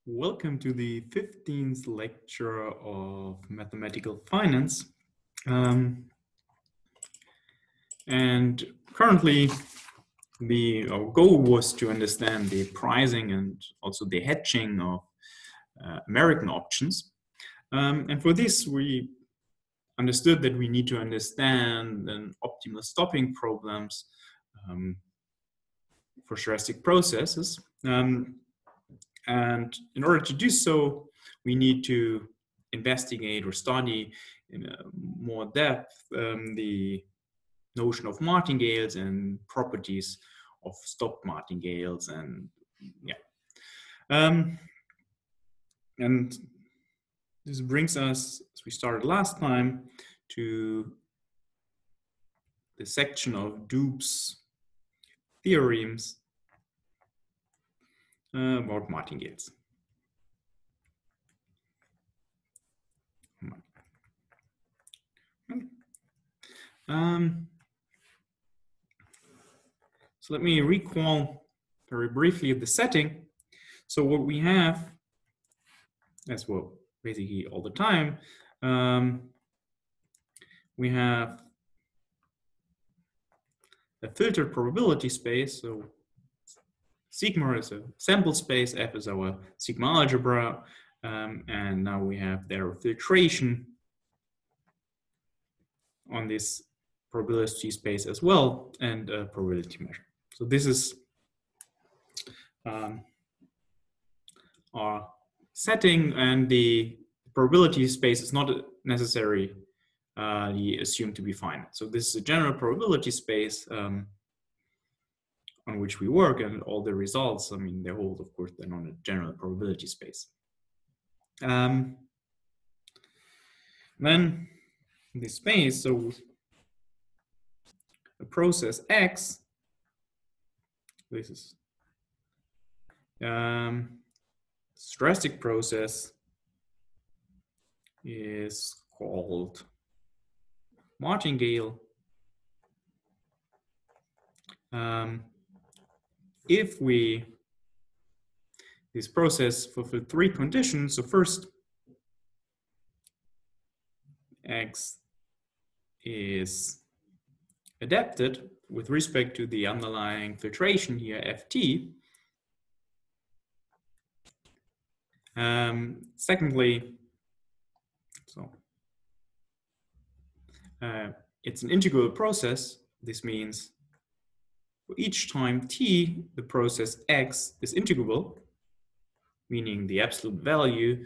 Welcome to the 15th lecture of Mathematical Finance. And currently, our goal was to understand the pricing and also the hedging of American options. And for this, we understood that we need to understand an optimal stopping problems for stochastic processes. And in order to do so, we need to investigate or study in more depth the notion of martingales and properties of stopped martingales. And and this brings us, as we started last time, to the section of Doob's theorems about martingales. So let me recall very briefly the setting. So what we have, as well, basically all the time, we have a filtered probability space. So sigma is a sample space, F is our sigma algebra, and now we have their filtration on this probability space as well, and a probability measure. So this is our setting, and the probability space is not necessarily assumed to be finite. So this is a general probability space on which we work, and all the results, I mean, they hold, of course, then on a general probability space. Then in this space, so a process X, this is stochastic process, is called martingale. If this process fulfills three conditions. So first, X is adapted with respect to the underlying filtration here, Ft. Secondly, it's an integral process. This means for each time t, the process X is integrable, meaning the absolute value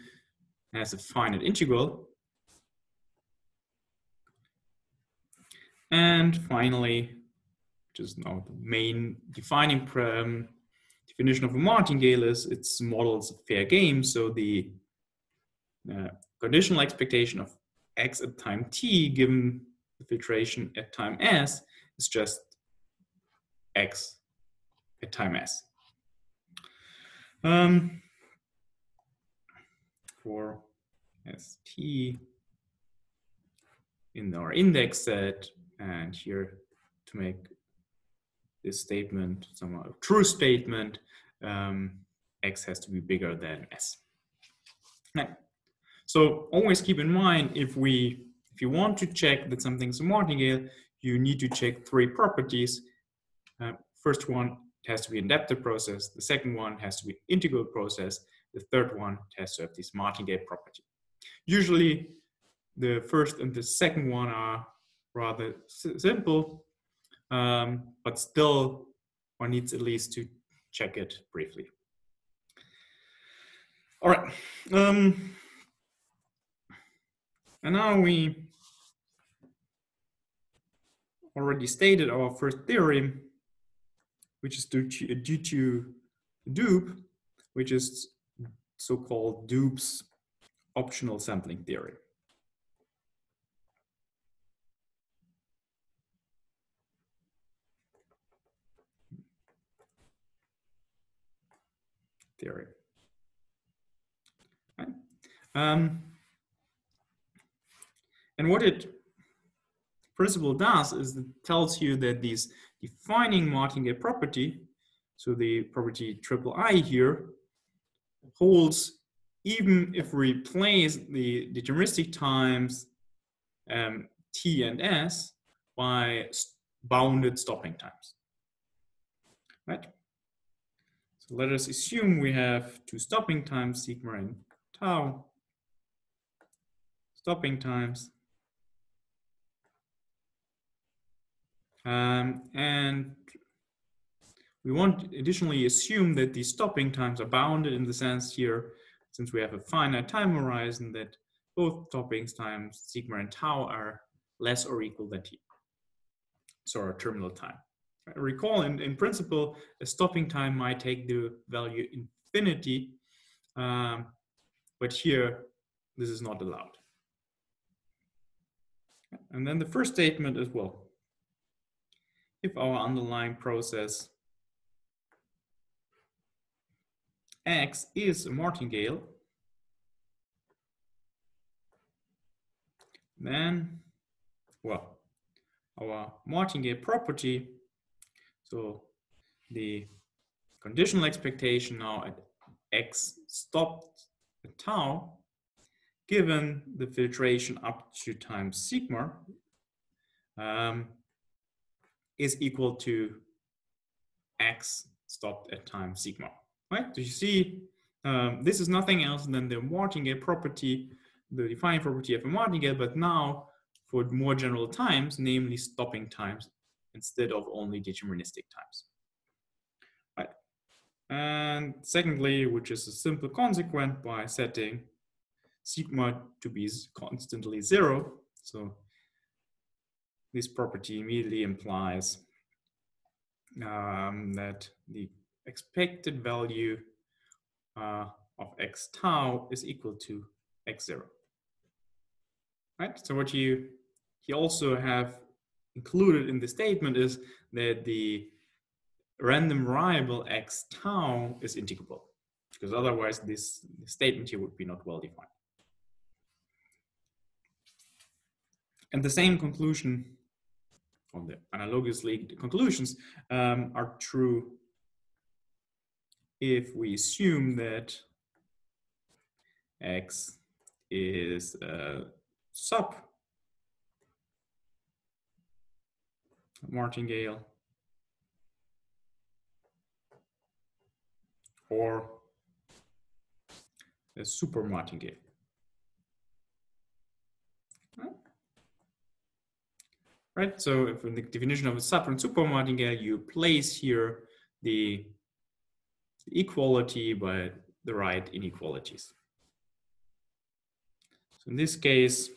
has a finite integral. And finally, which is now the main defining definition of a martingale, is its models a fair game. So the conditional expectation of X at time t given the filtration at time s is just X at time s. For St in our index set, and here to make this statement somehow a true statement, X has to be bigger than S. Right. So always keep in mind, if you want to check that something's a martingale, you need to check three properties. First one, it has to be an adaptive process. The second one has to be an integral process. The third one has to have this martingale property. Usually, the first and the second one are rather simple, but still one needs at least to check it briefly. All right. And now we already stated our first theorem, which is due to Doob, which is so-called Doob's optional sampling theory. Right. And what it principle does is it tells you that these defining martingale property, so the property III here, holds even if we replace the deterministic times t and s by bounded stopping times, right? So let us assume we have two stopping times, sigma and tau, stopping times, and we want additionally assume that these stopping times are bounded in the sense here, since we have a finite time horizon, that both stopping times, sigma and tau, are less or equal than t. So our terminal time. Recall, in principle, a stopping time might take the value infinity, but here this is not allowed. And then the first statement as well. If our underlying process X is a martingale, then, well, our martingale property, so the conditional expectation now at X stopped at tau, given the filtration up to times sigma, is equal to X stopped at time sigma, right? So you see, this is nothing else than the martingale property, the defining property of a martingale, but now for more general times, namely stopping times, instead of only deterministic times, right? And secondly, which is a simple consequence by setting sigma to be constantly 0. So this property immediately implies that the expected value of x tau is equal to x0, right? So what you also have included in the statement is that the random variable x tau is integrable, because otherwise this statement here would be not well defined. And the same conclusion on the analogously conclusions are true if we assume that X is a sub martingale or a super martingale. Right, so if in the definition of a sub and super martingale, you place here the equality by the right inequalities. So in this case,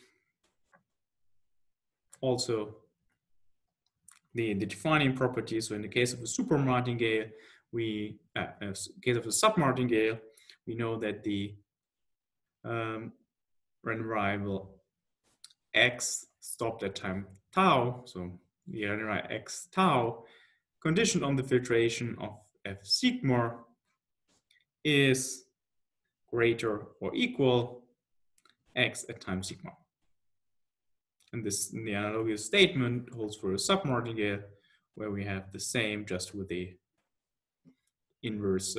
also the defining property. So in the case of a super martingale, in the case of a sub martingale, we know that the random variable x stopped at time tau, so the random variable x tau, conditioned on the filtration of f sigma, is greater or equal x at time sigma. And this, in the analogous statement, holds for a submartingale, where we have the same, just with the inverse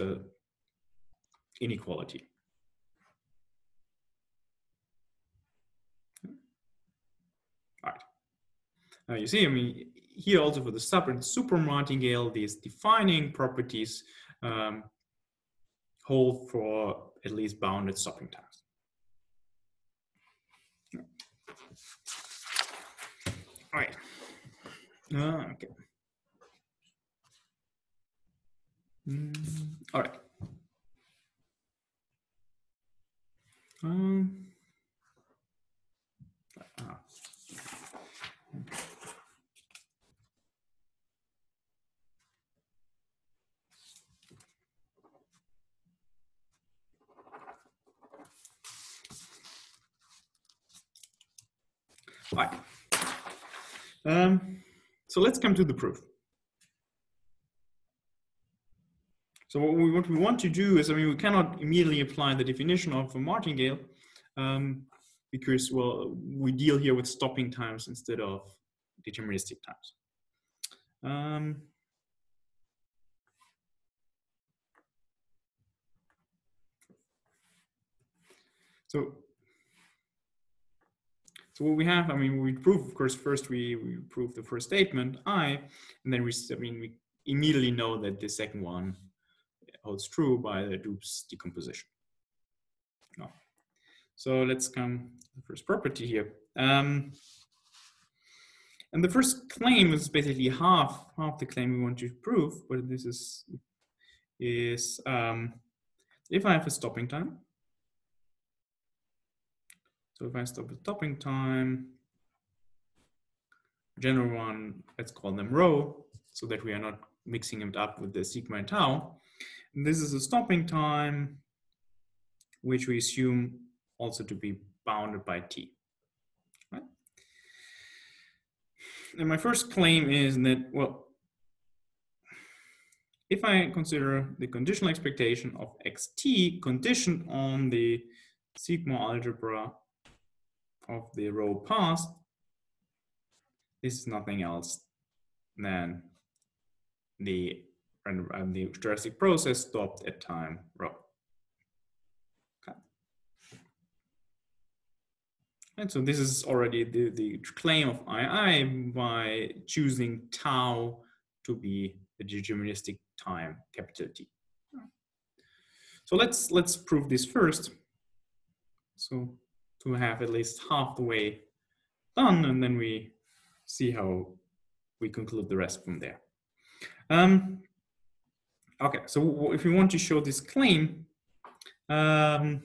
inequality. All right. Now you see, I mean, here also for the sub and super martingale, these defining properties hold for at least bounded stopping times. All right. Okay. All right. All right. So let's come to the proof. So what we want to do is, I mean, we cannot immediately apply the definition of a martingale because, well, we deal here with stopping times instead of deterministic times. So what we have, I mean, we prove, of course, first we prove the first statement, I, and then we immediately know that the second one holds true by the Doob's decomposition. No. So let's come to the first property here. And the first claim is basically half the claim we want to prove, but this is if I have a stopping time. So if I stop the stopping time, general one, let's call them rho, so that we are not mixing it up with the sigma and tau. And this is a stopping time, which we assume also to be bounded by t. Right? And my first claim is that, well, if I consider the conditional expectation of xt conditioned on the sigma algebra of the rho past, this is nothing else than the stochastic process stopped at time rho. Okay. And so this is already the claim of II by choosing tau to be the deterministic time, capital T. So let's prove this first. So to have at least half the way done, and then we see how we conclude the rest from there. Okay, so if we want to show this claim, well,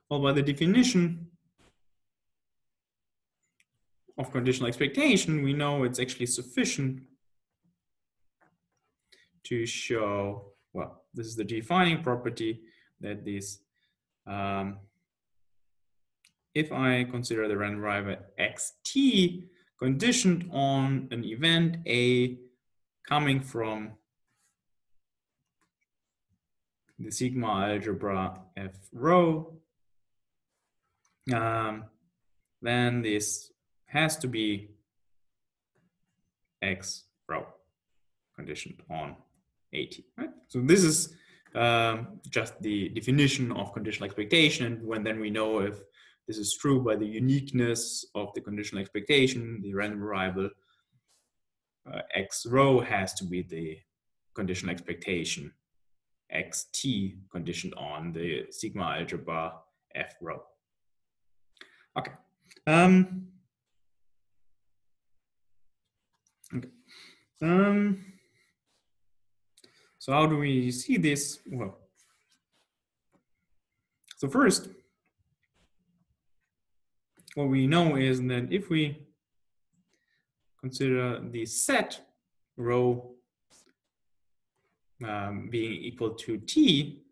by the definition of conditional expectation, we know it's actually sufficient to show, well, this is the defining property that this, if I consider the random variable xt conditioned on an event A coming from the sigma algebra F rho, then this has to be X rho conditioned on AT, right? So this is just the definition of conditional expectation. When then we know if this is true by the uniqueness of the conditional expectation, the random variable X rho has to be the conditional expectation xt conditioned on the sigma algebra F rho. Okay. So how do we see this? Well, so first, what we know is that if we consider the set rho being equal to t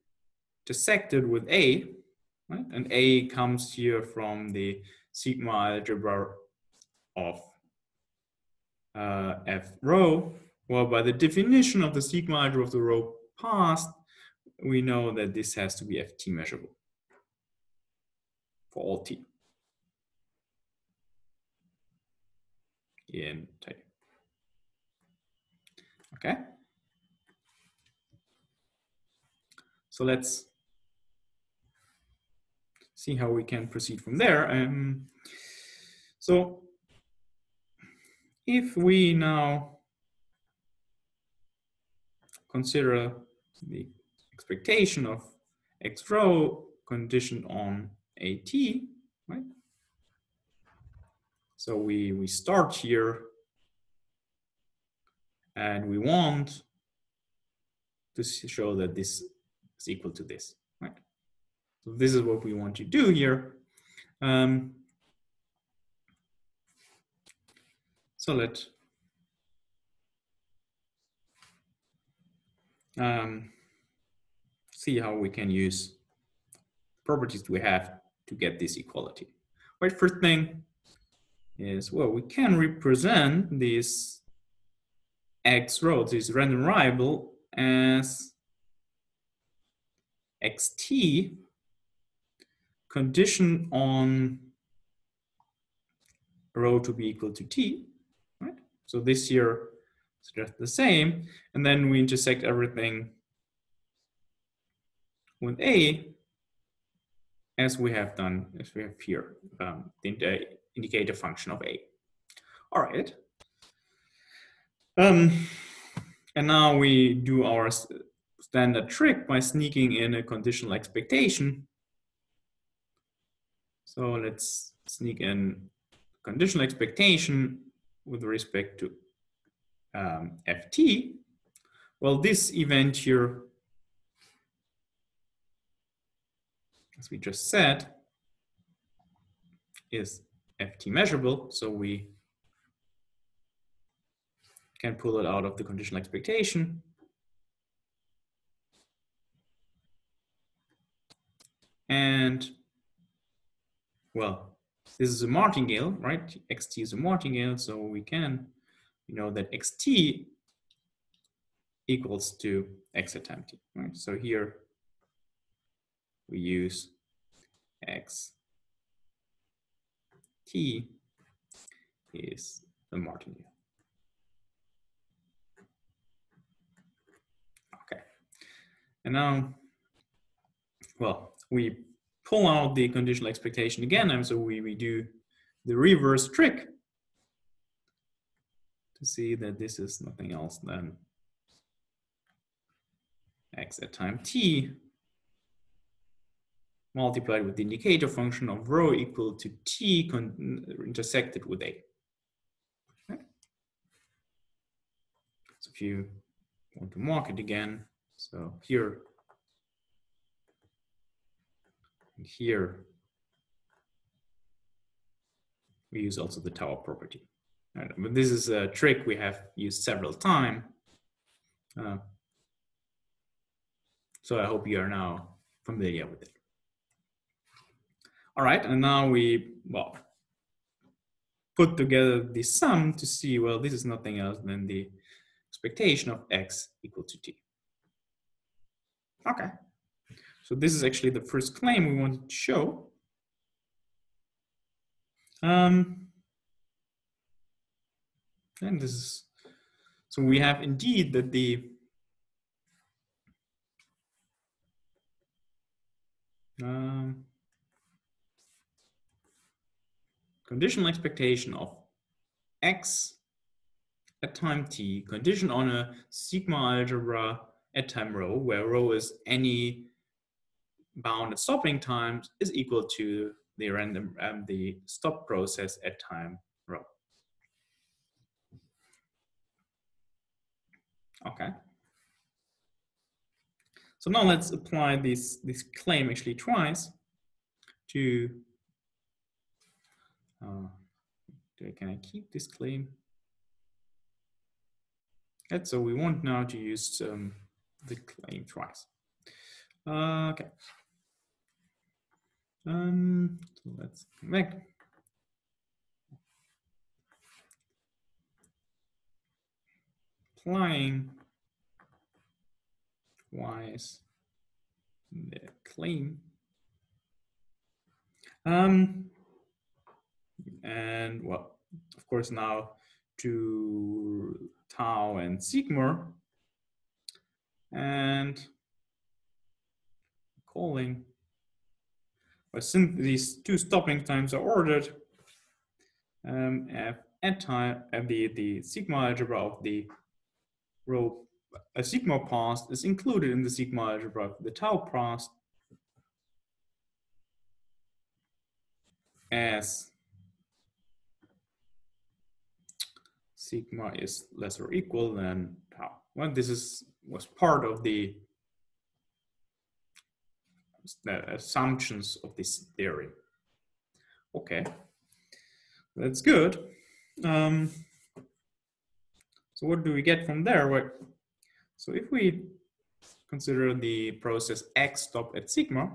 dissected with A, right? And A comes here from the sigma algebra of F rho. Well, by the definition of the sigma algebra of the rho past, we know that this has to be Ft measurable for all t in type. Okay. So let's see how we can proceed from there. So if we now consider the expectation of X rho conditioned on AT, right? So we start here and we want to show that this is equal to this, right? So this is what we want to do here. So let's see how we can use properties we have to get this equality. Right, first thing is, well, we can represent this X rho, this random variable, as xt conditioned on rho to be equal to t, right? So this here is just the same, and then we intersect everything with A, as we have done, as we have here, the indicator function of A. All right. And now we do our standard trick by sneaking in a conditional expectation. So let's sneak in conditional expectation with respect to ft. Well, this event here, as we just said, is ft measurable, so we can pull it out of the conditional expectation. And well, this is a martingale, right? xt is a martingale, so we know that xt equals to x at time t, right? So here we use x t is the martingale. Okay, and now, well, we pull out the conditional expectation again, and so we do the reverse trick to see that this is nothing else than x at time t multiplied with the indicator function of rho equal to t intersected with a. Okay. So if you want to mark it again, so here and here, we use also the tower property. Right. But this is a trick we have used several times. So I hope you are now familiar with it. All right, and now we, well, put together the sum to see, well, this is nothing else than the expectation of x equal to t. Okay, so this is actually the first claim we wanted to show. And this is, so we have indeed that the conditional expectation of x at time t conditioned on a sigma algebra at time rho, where rho is any bounded stopping times, is equal to the random the stop process at time rho. Okay. So now let's apply this claim actually twice to. Can I keep this claim? And so we want now to use the claim twice. Okay. So let's come back. Applying twice the claim. And well, of course, now to tau and sigma, and calling, well, since these two stopping times are ordered, at time the sigma algebra of the rho sigma past is included in the sigma algebra of the tau past as sigma is less or equal than tau. Well, this was part of the assumptions of this theory. Okay, that's good. So what do we get from there? Well, so if we consider the process x stop at sigma,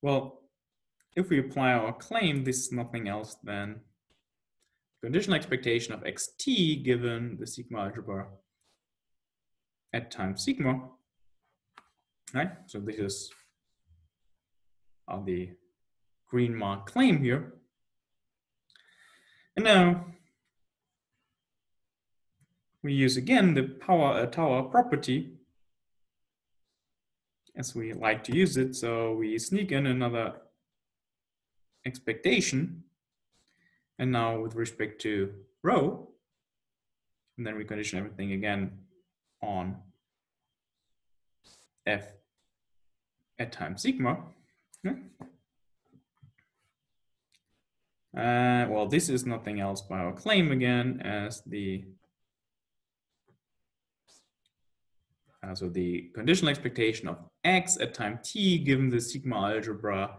well, if we apply our claim, this is nothing else than conditional expectation of xt given the sigma algebra at time sigma, right? So this is the green mark claim here. And now we use again the tower property as we like to use it. So we sneak in another expectation. And now with respect to rho, and then we condition everything again on f at time sigma. Well, this is nothing else but our claim again as the so the conditional expectation of x at time t given the sigma algebra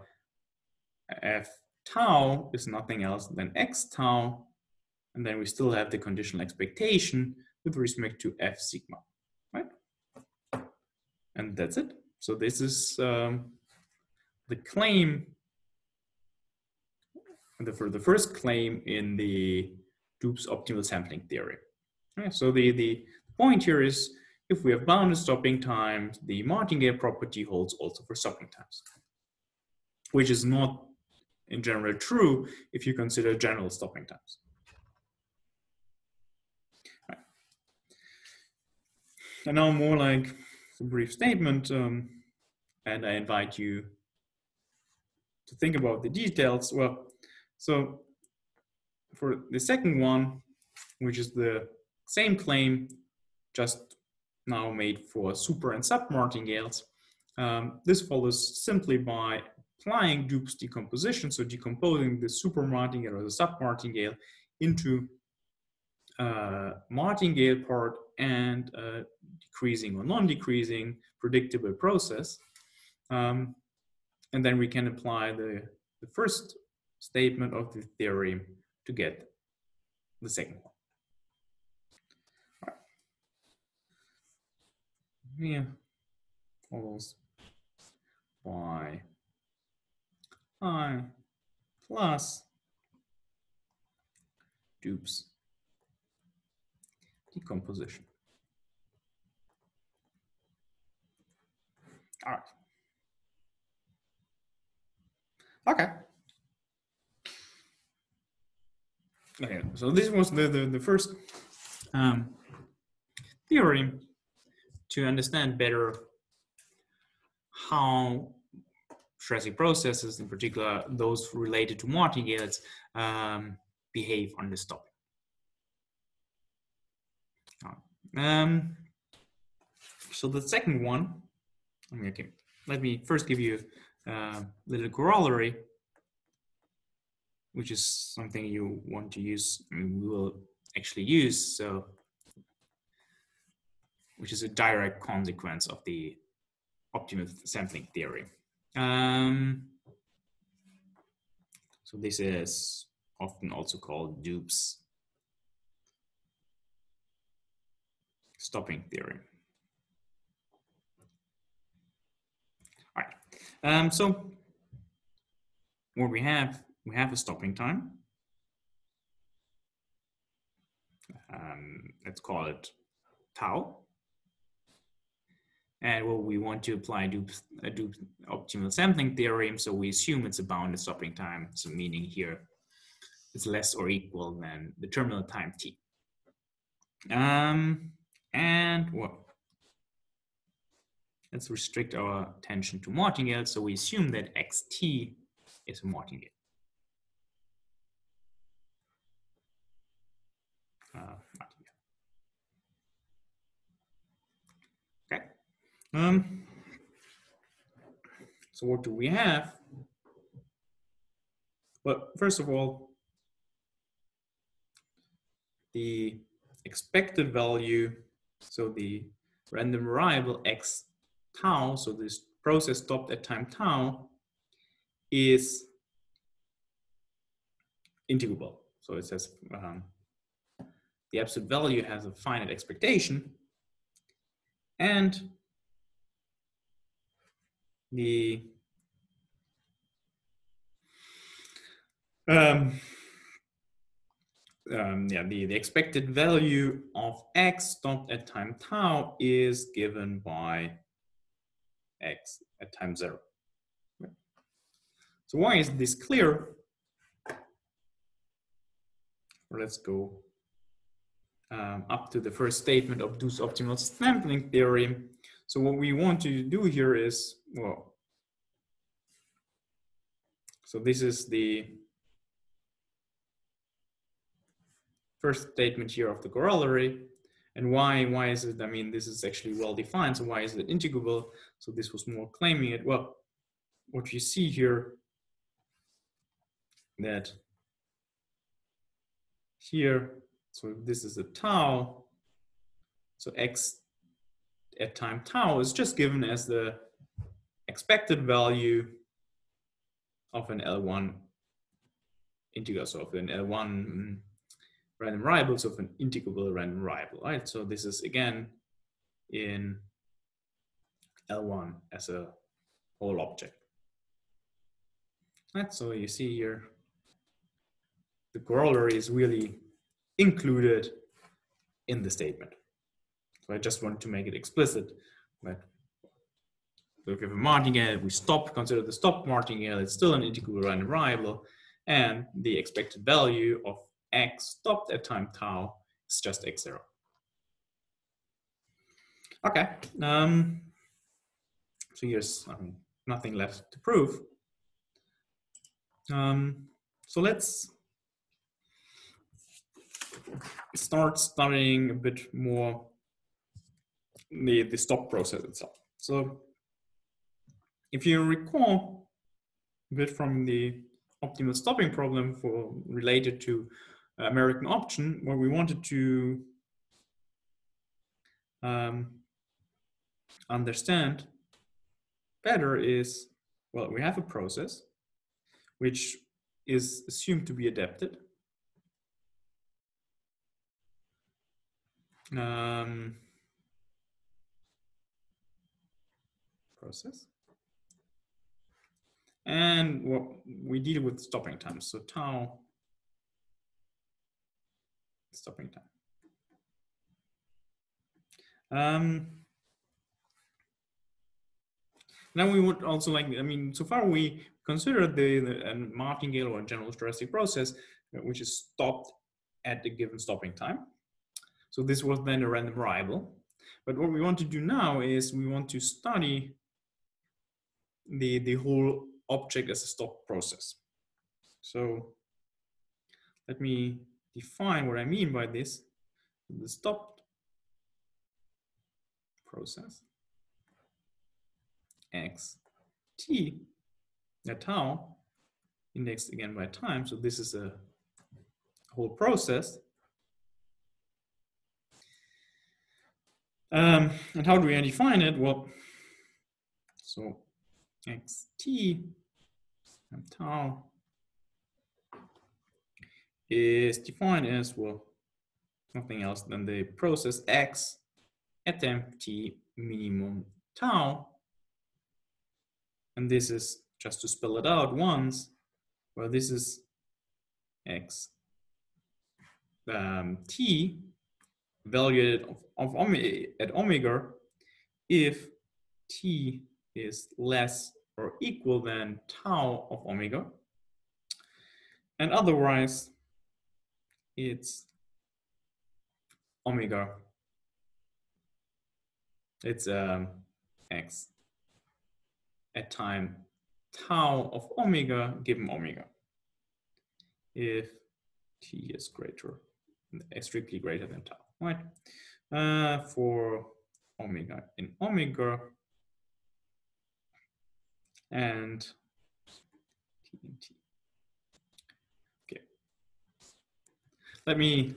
f tau is nothing else than x tau, and then we still have the conditional expectation with respect to f sigma, right? And that's it. So this is the claim, for the first claim in the Doob's optimal sampling theory. Right, so the point here is, if we have bounded stopping times, the Martingale property holds also for stopping times, which is not in general true if you consider general stopping times. Right. And now more like a brief statement, and I invite you to think about the details. Well, so for the second one, which is the same claim, just now made for super and sub martingales, this follows simply by applying Doob's decomposition, so decomposing the super martingale or the sub martingale into martingale part and decreasing or non-decreasing predictable process. And then we can apply the first statement of the theorem to get the second one. All right. Here follows by I plus Doob's decomposition. All right. Okay. Okay, so this was the first theorem to understand better how stressing processes, in particular those related to martingales, behave under stopping. So the second one, okay, let me first give you a little corollary, which is something you want to use, and we will actually use, so which is a direct consequence of the optimum sampling theory. So this is often also called Doob's stopping theory. All right. So what we have a stopping time. Let's call it tau. And well, we want to apply Doob's optimal sampling theorem, so we assume it's a bounded stopping time, so meaning here it's less or equal than the terminal time t. And well, let's restrict our attention to martingale, so we assume that xt is a martingale. Okay. So what do we have? Well, first of all, the expected value, so the random variable x tau, so this process stopped at time tau, is integrable. So it says the absolute value has a finite expectation, and the the expected value of x stopped at time tau is given by x at time 0. So why is this clear? Well, let's go up to the first statement of Doob's optimal sampling theorem. So what we want to do here is, well, so this is the first statement here of the corollary. And why is it, I mean, this is actually well defined, so why is it integrable? So this was more claiming it. Well, what you see here, that here, so this is a tau, so x at time tau is just given as the expected value of an L1 integer, so of an L1 random variable, so of an integrable random variable, right? So this is again in L1 as a whole object. Right, so you see here, the corollary is really included in the statement. So I just wanted to make it explicit that if we have a martingale, we consider the stop martingale, it's still an integrable random variable, and the expected value of x stopped at time tau is just x0. Okay, so here's nothing left to prove. So let's start studying a bit more the stop process itself. So if you recall a bit from the optimal stopping problem related to American option, where we wanted to understand better is, well, we have a process which is assumed to be adapted. Process. And we deal with stopping time. So tau, stopping time. Now we would also like, I mean, so far we considered the martingale or general stochastic process, which is stopped at the given stopping time. So this was then a random variable. But what we want to do now is we want to study the whole object as a stop process. So let me define what I mean by this. The stopped process, x t, at tau, indexed again by time. So this is a whole process. And how do we define it? Well, so xt and tau is defined as, well, nothing else than the process x at temp t minimum tau. And this is, just to spell it out once, well, this is x t evaluated at omega if t is less or equal than tau of omega, and otherwise it's omega, it's x at time tau of omega given omega if t is strictly greater than tau, right? For omega in omega and t in t. Okay, let me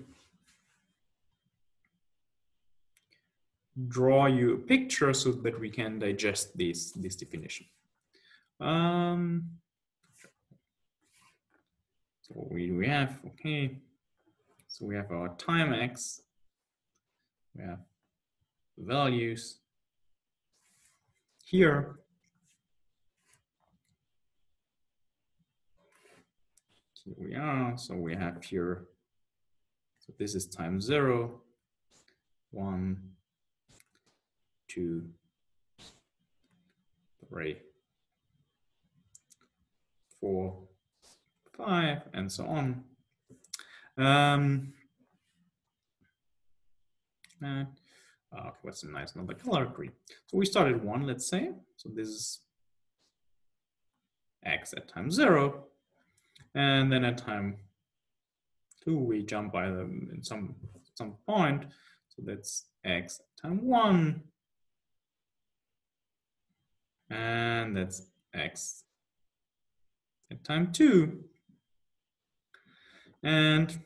draw you a picture so that we can digest this definition. So what we have, okay, so we have our time x, we have the values here. So we are, so we have here, so this is time 0, 1, 2, 3, 4, 5, and so on. Okay, what's a nice another color? Green. So we start at 1, let's say. So this is x at time 0. And then at time 2, we jump by them in some point. So that's x at time 1. And that's x at time 2. And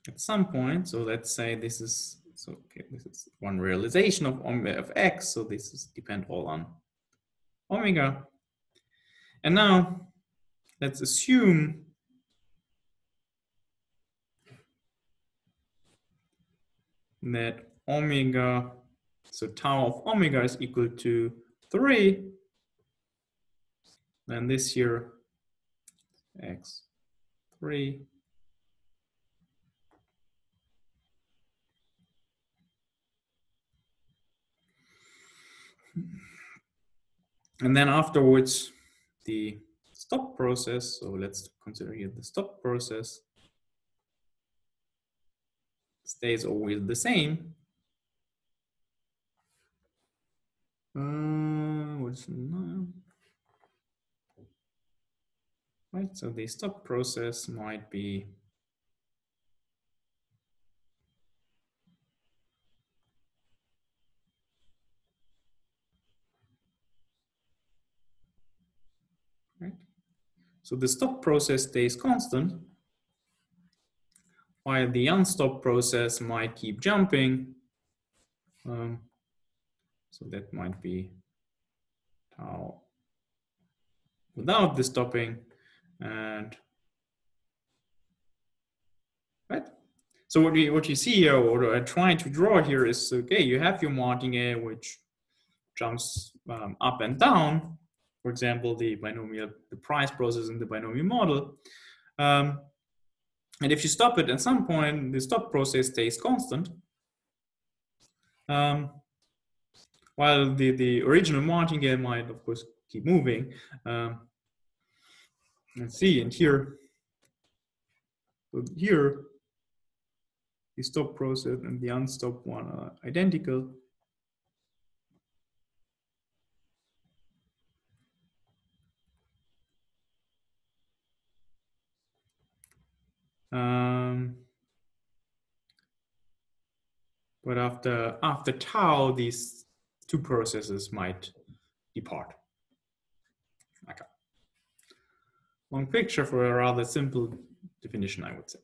at some point, so let's say this is, so okay, this is one realization of x, so this is depend all on omega. And now let's assume that omega, so tau of omega is equal to 3. And this here, x 3. And then afterwards, the stop process, so let's consider here the stop process, stays always the same. What's now? Right, so the stop process might be right. So the stop process stays constant, while the unstop process might keep jumping. So that might be tau without the stopping, and right. So what you see here, or what I'm trying to draw here, is okay. You have your martingale which jumps up and down. For example, the binomial, the price process in the binomial model. And if you stop it at some point, the stop process stays constant. While the original martingale might, of course, keep moving. Let's see, and here, so here, the stop process and the unstop one are identical. But after tau, these two processes might depart. Okay. Long picture for a rather simple definition, I would say.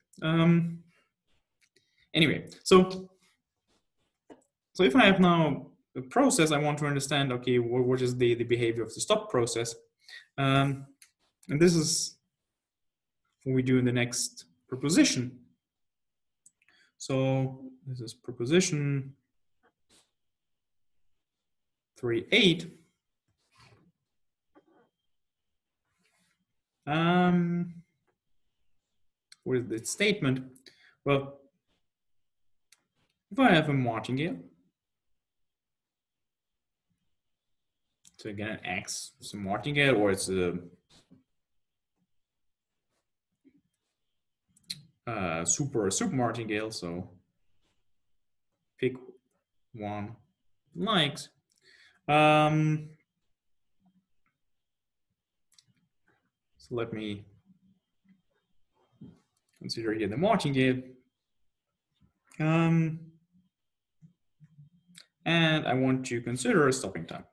Anyway, so if I have now a process, I want to understand, okay, what is the behavior of the stop process? And this is what we do in the next proposition. So this is proposition 3.8. What is the statement? Well, if I have a martingale, so again, an X, it's a martingale, or it's a super martingale, so pick one likes. So let me consider here the martingale. And I want to consider a stopping time.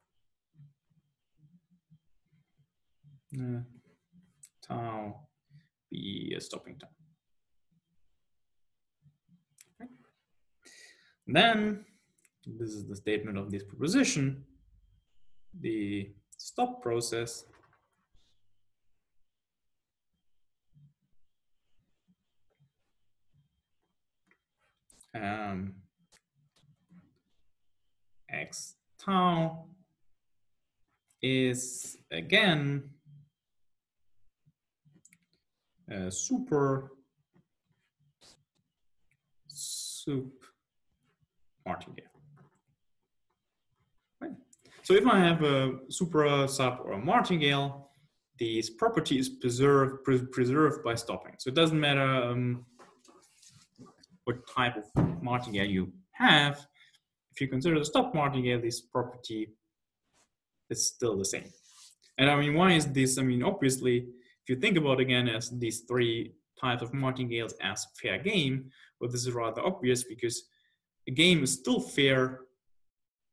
Tau be a stopping time. Okay. Then, this is the statement of this proposition. The stop process x tau is again a sup martingale. Right. So if I have a supra, sub, or a martingale, this property is preserved by stopping. So it doesn't matter what type of martingale you have. If you consider the stop martingale, this property is still the same. And I mean, why is this? I mean, obviously, if you think about again as these three types of martingales as fair game, well, this is rather obvious because a game is still fair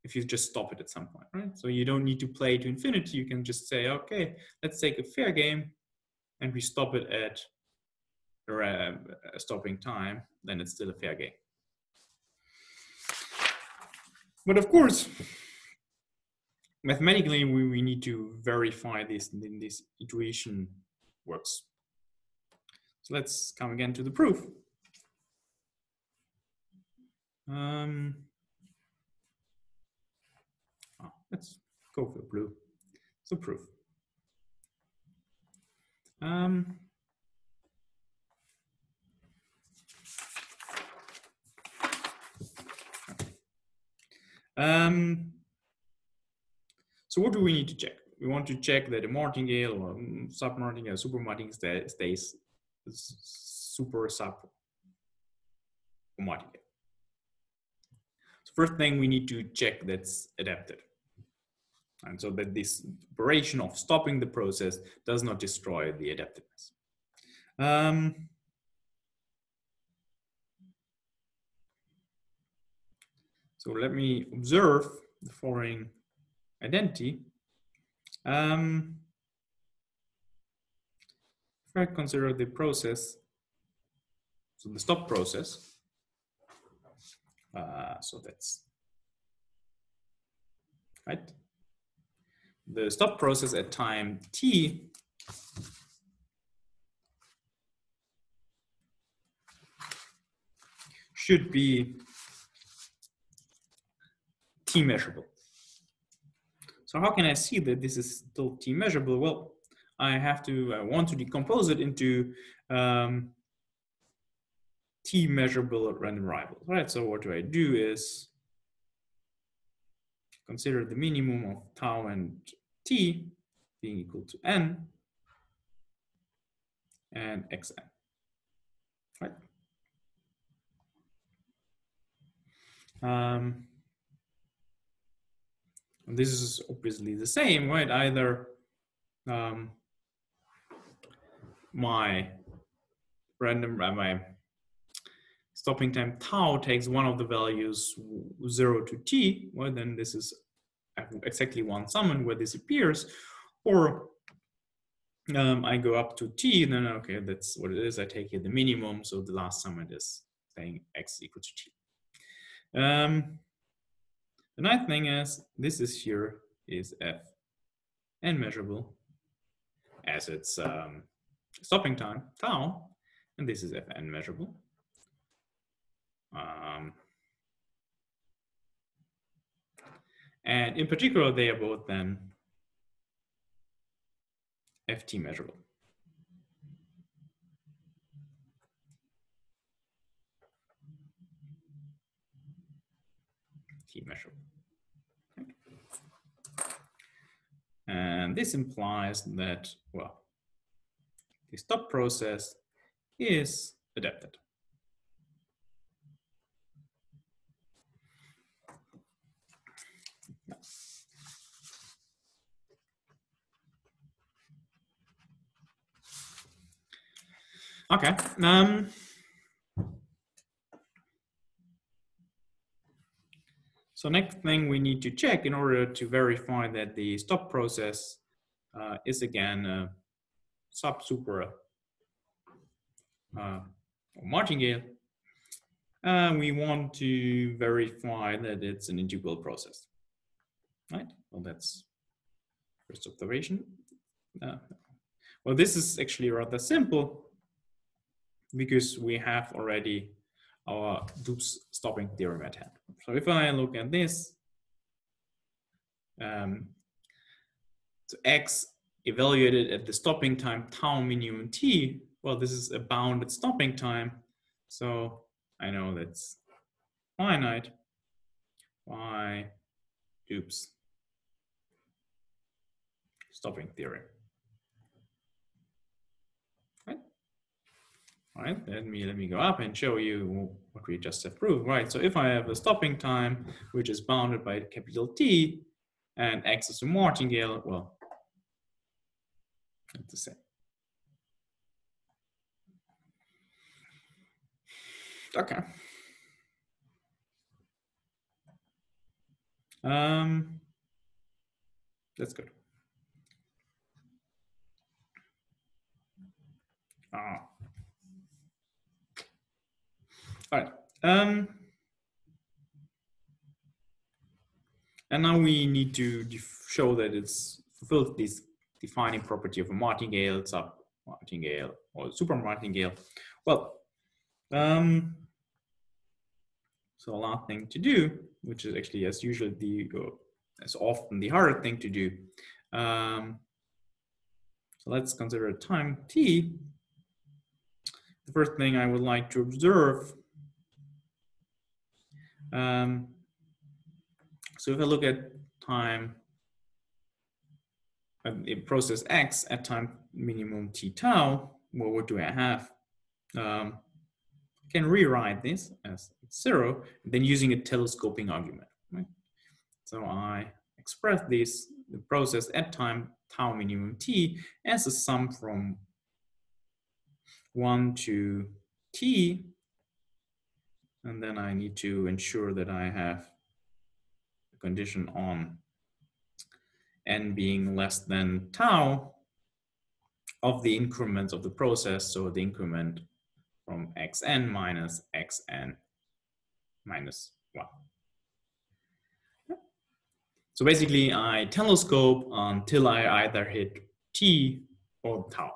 if you just stop it at some point, right? So you don't need to play to infinity. You can just say, okay, let's take a fair game and we stop it at a stopping time, then it's still a fair game. But of course, mathematically, we need to verify this, and this iteration works. So let's come again to the proof. Let's go for blue. So proof. So what do we need to check? We want to check that a martingale or sub-martingale, super martingale stays super sub martingale. So first thing we need to check that's adapted. And so that this operation of stopping the process does not destroy the adaptiveness. So let me observe the following identity. If I consider the process, so the stop process, so that's right. The stop process at time t should be t measurable. So how can I see that this is still t measurable? Well, I want to decompose it into t measurable at random variables, right? So what do I do is consider the minimum of tau and t being equal to n and xn, right? This is obviously the same, right? Either my stopping time tau takes one of the values 0 to t, well, then this is exactly one summand where this appears, or I go up to t, then okay, that's what it is. I take here the minimum, so the last summand is saying x equal to t. The nice thing is this is here is fn measurable as its stopping time tau, and this is fn measurable. And in particular, they are both then ft measurable. T measurable. Okay. And this implies that, well, the stop process is adapted. Okay. So next thing we need to check in order to verify that the stop process is again a sub-super martingale. We want to verify that it's an integral process, right? Well, that's first observation. Well, this is actually rather simple because we have already our Doob's stopping theorem at hand. So if I look at this, so x evaluated at the stopping time tau minimum t, well, this is a bounded stopping time, so I know that's finite by Doob's stopping theorem. Right? All right, let me go up and show you what we just have proved, right? So if I have a stopping time, which is bounded by capital T, and X is a martingale, well, it's the same. Okay. That's good. All right. And now we need to show that it's fulfilled this defining property of a martingale, sub-martingale, or super-martingale. Well, so a last thing to do, which is actually as usual as often the harder thing to do. So let's consider time t. The first thing I would like to observe. So if I look at time, process X at time minimum t tau, well, what do I have? I can rewrite this as 0, then using a telescoping argument. Right? So I express the process at time tau minimum t as a sum from 1 to t, and then I need to ensure that I have a condition on n being less than tau of the increments of the process, so the increment from xn minus xn minus 1. So basically, I telescope until I either hit t or tau,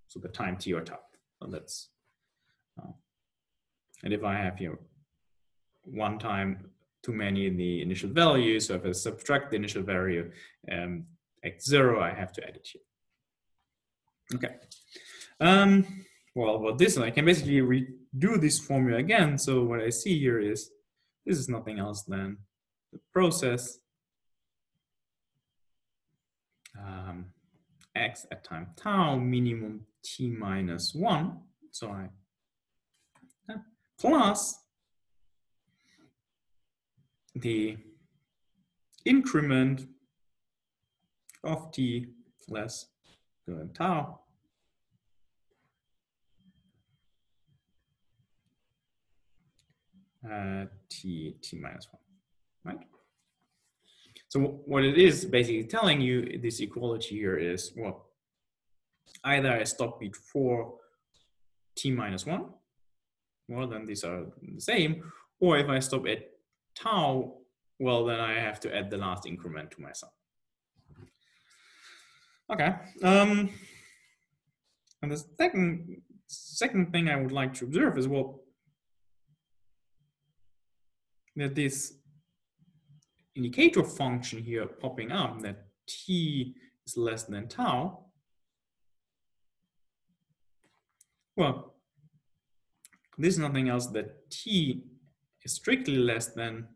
so the time t or tau. So that's, and if I have here one time too many in the initial value, so if I subtract the initial value x0, I have to add it here. Okay. Well, what this, I can basically redo this formula again. So what I see here is this is nothing else than the process x at time tau minimum t minus 1. So I plus the increment of t less than tau t minus 1, right? So what it is basically telling you, this equality here is, well, either I stop before t minus 1, well, then these are the same, or if I stop at tau, well, then I have to add the last increment to my sum. Okay. And the second thing I would like to observe is, well, that this indicator function here popping up, that t is less than tau, well, this is nothing else that t is strictly less than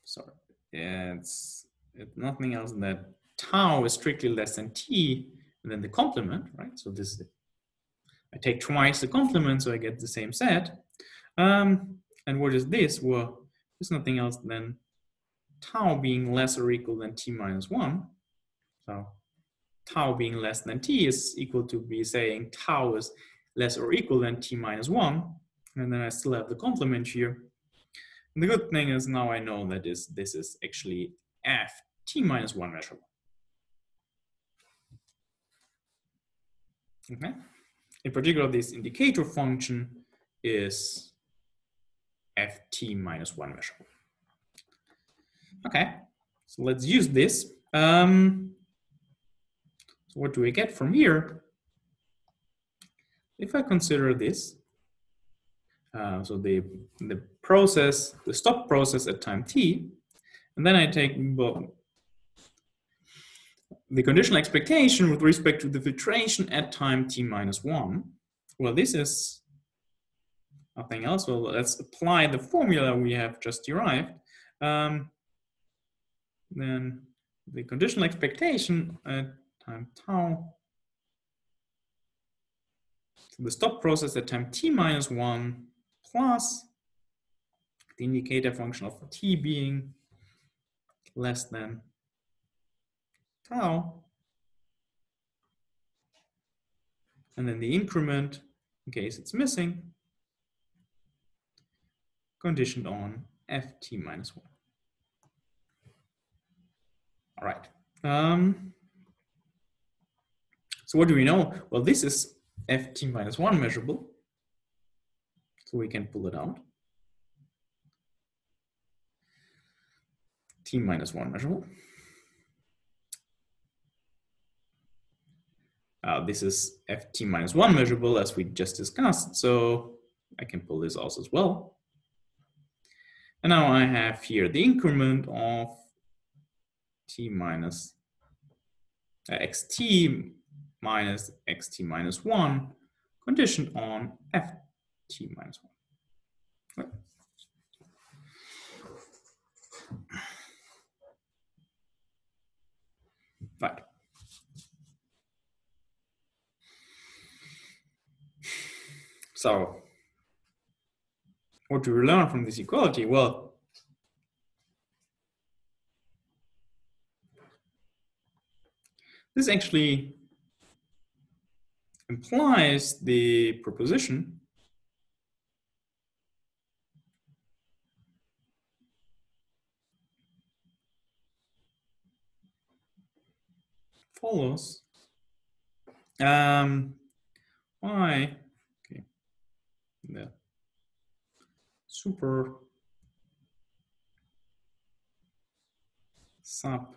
sorry, it's nothing else than that tau is strictly less than t, and then the complement, right? So this is, I take twice the complement, so I get the same set. And what is this? Well, it's nothing else than tau being less or equal than t minus 1. So tau being less than t is equal to be saying tau is less or equal than t minus 1. And then I still have the complement here. And the good thing is now I know that this is actually f t minus 1 measurable. Okay. In particular, this indicator function is ft minus 1 measurable. Okay, so let's use this. So what do we get from here? If I consider this, so the process, the stop process at time t, and then I take the conditional expectation with respect to the filtration at time t minus 1. Well, this is nothing else. Well, let's apply the formula we have just derived. Then the conditional expectation at time tau. So the stop process at time t minus 1 plus the indicator function of t being less than tau. And then the increment, in case it's missing, conditioned on ft minus 1. All right. So what do we know? Well, this is ft minus 1 measurable. So we can pull it out. T minus 1 measurable. This is ft minus 1 measurable, as we just discussed. So I can pull this also as well. And now I have here the increment of t minus xt minus xt minus 1 conditioned on ft minus 1. Right. Right. So what do we learn from this equality? Well, this actually implies the proposition follows why okay, the super sub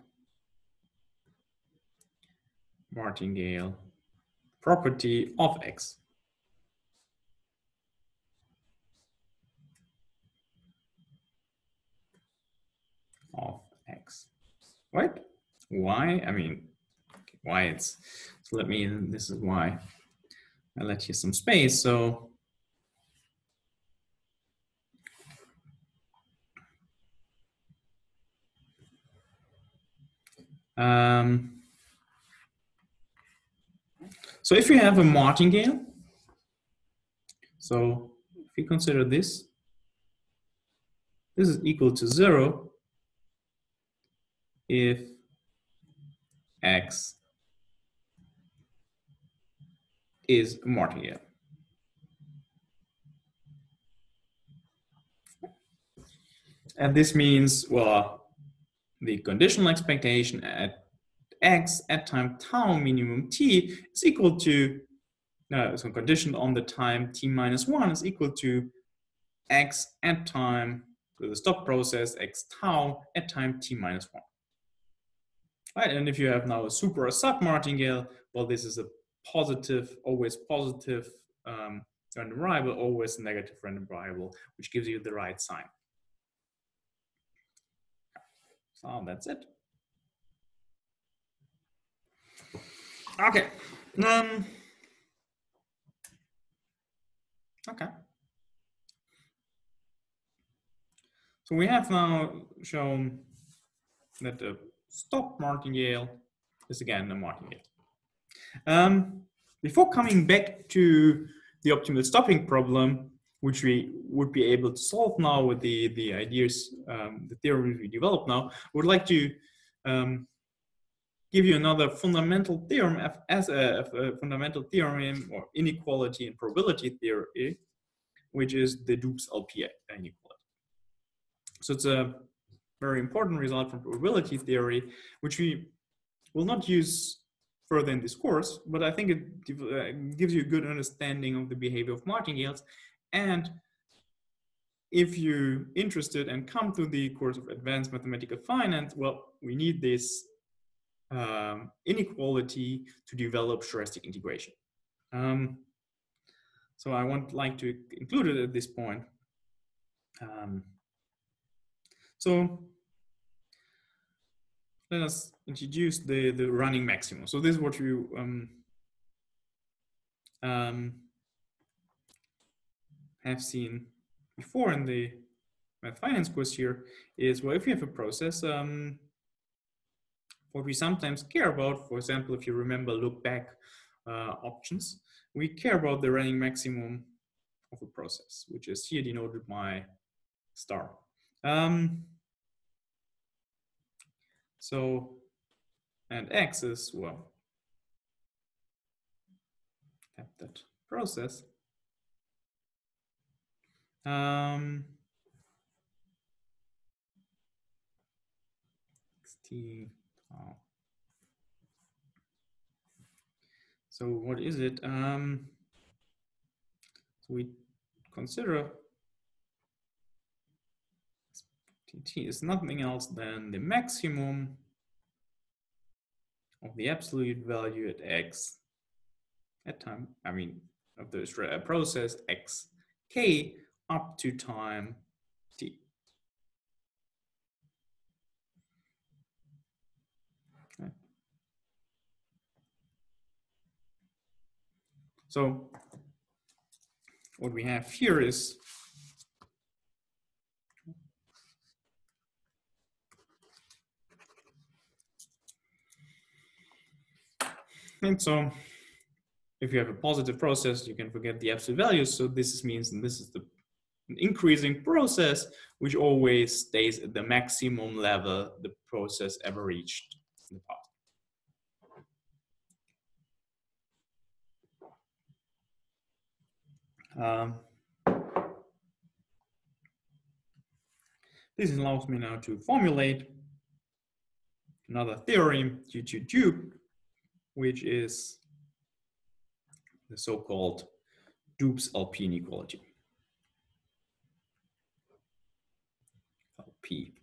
martingale property of X right? Why? I mean, why it's, so let me, this is why I let you some space. So so if you have a martingale, so if you consider this is equal to 0 if X is a martingale. And this means, well, the conditional expectation at X at time tau minimum t is equal to, so conditioned on the time t minus 1 is equal to X at time, so the stop process X tau at time t minus 1. Right, and if you have now a super or sub martingale, well, this is a positive, always positive random variable, always a negative random variable, which gives you the right sign. So that's it. Okay. Okay. So we have now shown that the stop martingale is again a martingale. Before coming back to the optimal stopping problem, which we would be able to solve now with the ideas, the theorems we develop now, I would like to give you another fundamental theorem as a fundamental theorem or inequality and probability theory, which is the Doob's LP inequality. So it's a very important result from probability theory, which we will not use further in this course, but I think it gives you a good understanding of the behavior of martingales. And if you're interested and come to the course of advanced mathematical finance, well, we need this inequality to develop stochastic integration. So I would like to include it at this point. So let us introduce the running maximum. So this is what you have seen before in the math finance course here is, well, if you have a process what we sometimes care about, for example, if you remember look back options, we care about the running maximum of a process, which is here denoted by star. So, and X is, well, tap that process. XT, oh. So what is it? So we consider TT is nothing else than the maximum of the absolute value at X at time, I mean, of the process X K up to time T. Okay. So what we have here is and so if you have a positive process, you can forget the absolute values. So this means, and this is the increasing process, which always stays at the maximum level the process ever reached in the past. This allows me now to formulate another theorem due to Doob, which is the so-called Doob's LP inequality. LP.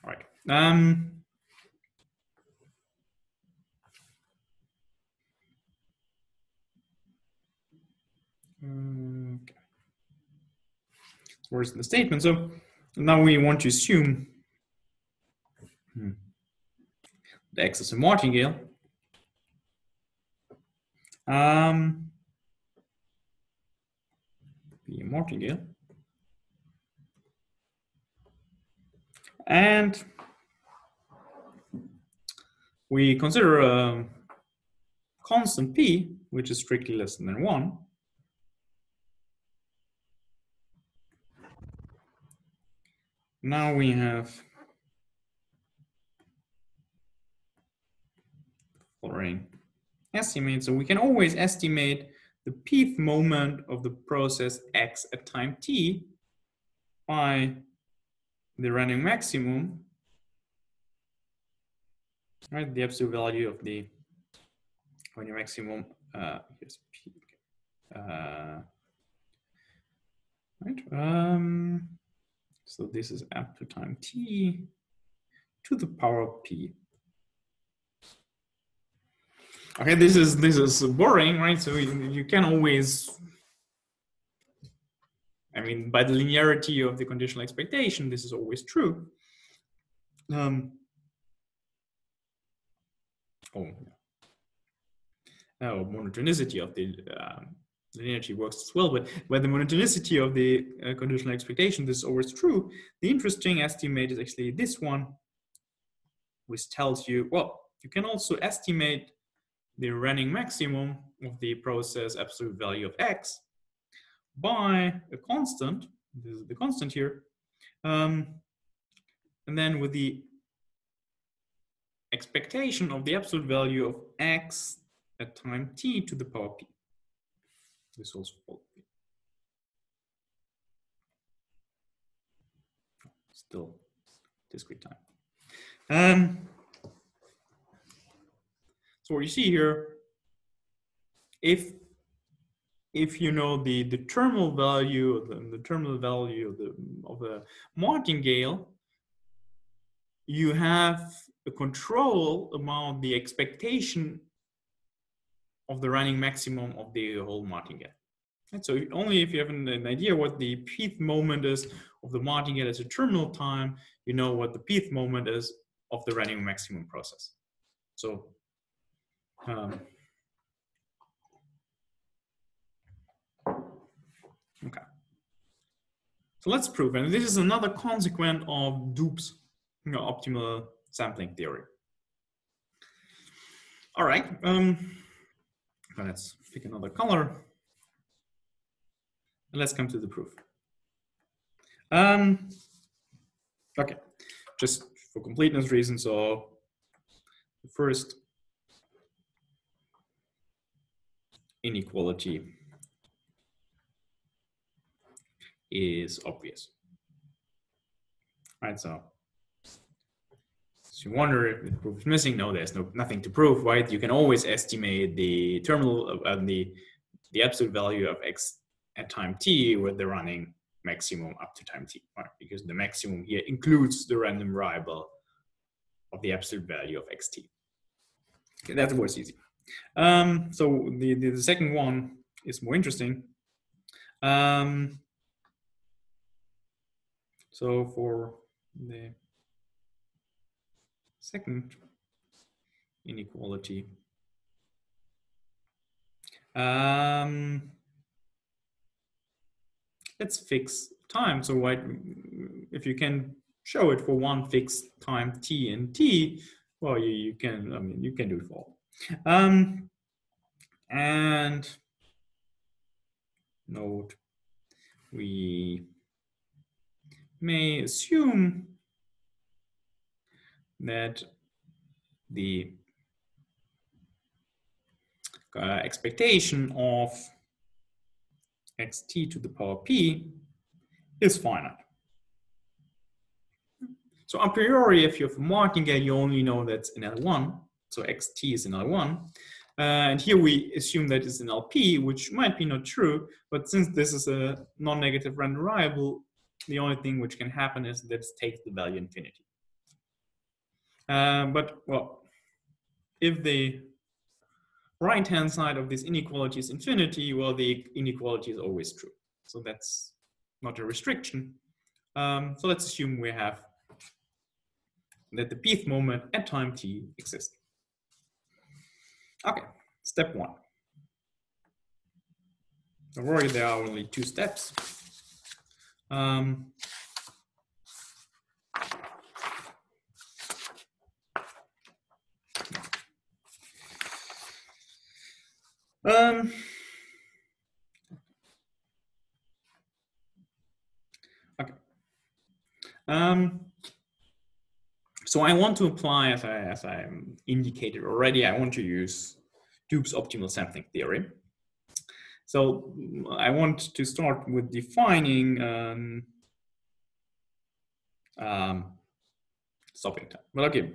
All right. Okay. Where's the statement? So now we want to assume the X is a martingale. Be a martingale. And we consider a constant P, which is strictly less than 1. Now we have following estimate. So we can always estimate the pth moment of the process X at time T by the running maximum, right? The absolute value of the running maximum. Here's P. Right. So this is up to time T to the power of P. Okay, this is boring, right? So you can always, I mean, by the linearity of the conditional expectation, this is always true. Monotonicity of the linearity works as well, but by the monotonicity of the conditional expectation, this is always true. The interesting estimate is actually this one, which tells you, well, you can also estimate the running maximum of the process absolute value of X by a constant. This is the constant here. And then with the expectation of the absolute value of X at time T to the power P. This also called P. Still discrete time. So what you see here, if you know the terminal value of the martingale, you have a control about the expectation of the running maximum of the whole martingale. And so only if you have an idea what the pth moment is of the martingale as a terminal time, you know what the pth moment is of the running maximum process. So okay. So let's prove, and this is another consequence of Doob's optimal sampling theory. All right, let's pick another color. And let's come to the proof. Okay, just for completeness reasons, so the first inequality is obvious. Right, so you wonder if the proof is missing. No, there's nothing to prove, right? You can always estimate the terminal the absolute value of x at time t with the running maximum up to time t, right? Because the maximum here includes the random variable of the absolute value of xt. Okay, that was easy. So the second one is more interesting. So for the second inequality, let's fix time. So if you can show it for one fixed time t and t, well, you can. I mean, you can do it for all. And note, we may assume that the expectation of xt to the power p is finite. So a priori, if you have a martingale, you only know that's in L1, so xt is in L1. And here we assume that it's in LP, which might be not true, but since this is a non-negative random variable, the only thing which can happen is that it takes the value infinity. But well, if the right-hand side of this inequality is infinity, well, the inequality is always true. So that's not a restriction. So let's assume we have that the pth moment at time t exists. Okay, step one. Don't worry, there are only two steps. Okay. So I want to apply, as I indicated already, I want to use Doob's optimal sampling theory. So I want to start with defining stopping time. Well, okay.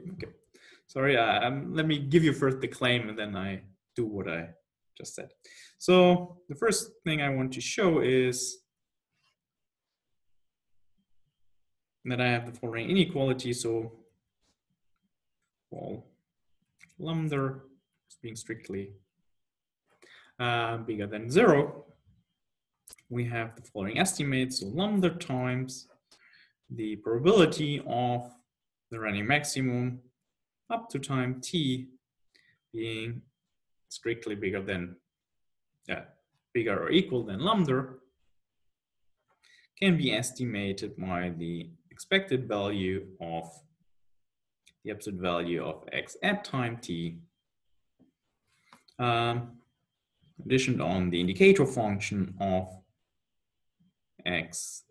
Sorry, let me give you first the claim and then I do what I just said. So the first thing I want to show is that I have the following inequality. So well, lambda is being strictly bigger than 0. We have the following estimate. So lambda times the probability of the running maximum up to time t being strictly bigger than, bigger or equal than lambda can be estimated by the expected value of the absolute value of x at time t, additioned on the indicator function of x,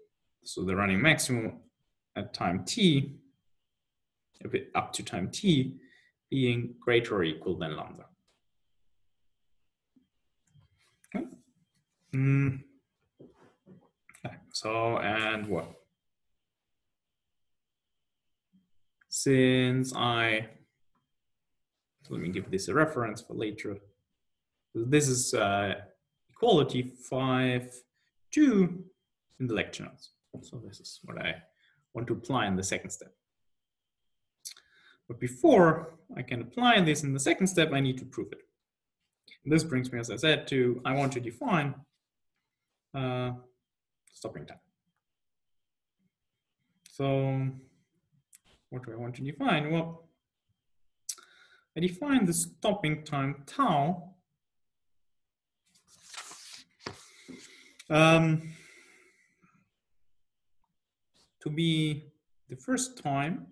so the running maximum at time t, up to time t, being greater or equal than lambda. Okay. Okay. So, and what? Since let me give this a reference for later. This is equality 5.2 in the lecture notes. So this is what I want to apply in the second step. But before I can apply this in the second step, I need to prove it. And this brings me, as I said, to I want to define stopping time. So what do I want to define? Well, I define the stopping time tau to be the first time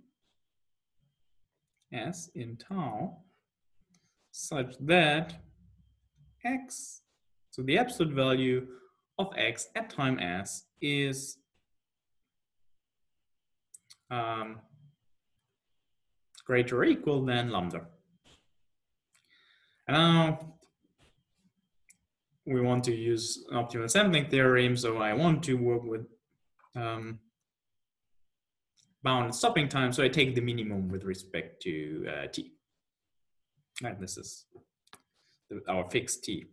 s in tau such that x, so the absolute value of x at time s is greater or equal than lambda. And now we want to use an optimal sampling theorem, so I want to work with bounded stopping time, so I take the minimum with respect to t. And this is our fixed t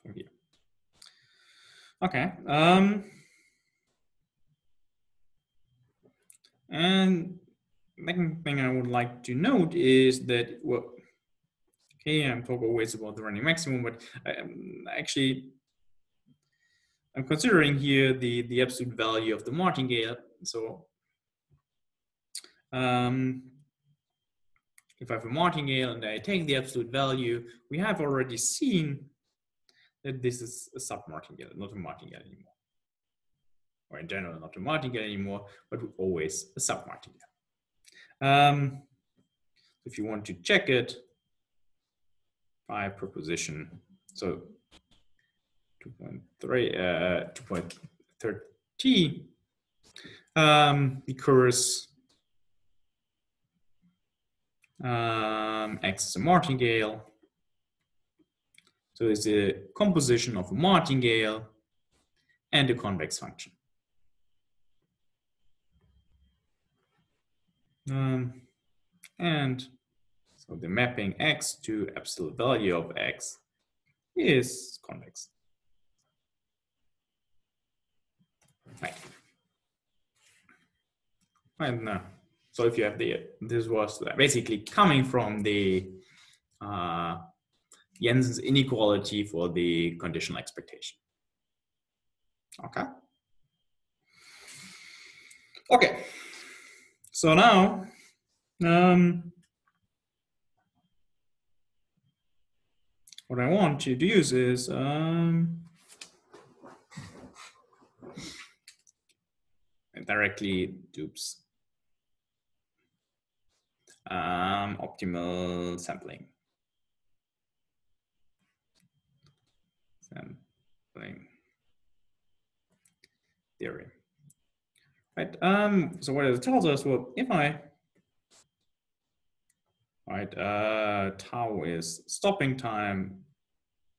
from here. Okay. And the second thing I would like to note is that, well, okay, I'm talking always about the running maximum, but I'm considering here the absolute value of the martingale. So if I have a martingale and I take the absolute value, we have already seen that this is a sub-martingale, not a martingale anymore. Or in general, not a martingale anymore, but always a sub-martingale. If you want to check it by proposition, so 2.3 because x is a martingale, so it's a composition of a martingale and a convex function. And so the mapping x to absolute value of x is convex. Right. And so if you have this was basically coming from the Jensen's inequality for the conditional expectation. Okay. Okay. So now, what I want to use is directly Doob's optimal sampling theory. Right. So what it tells us, well, if tau is stopping time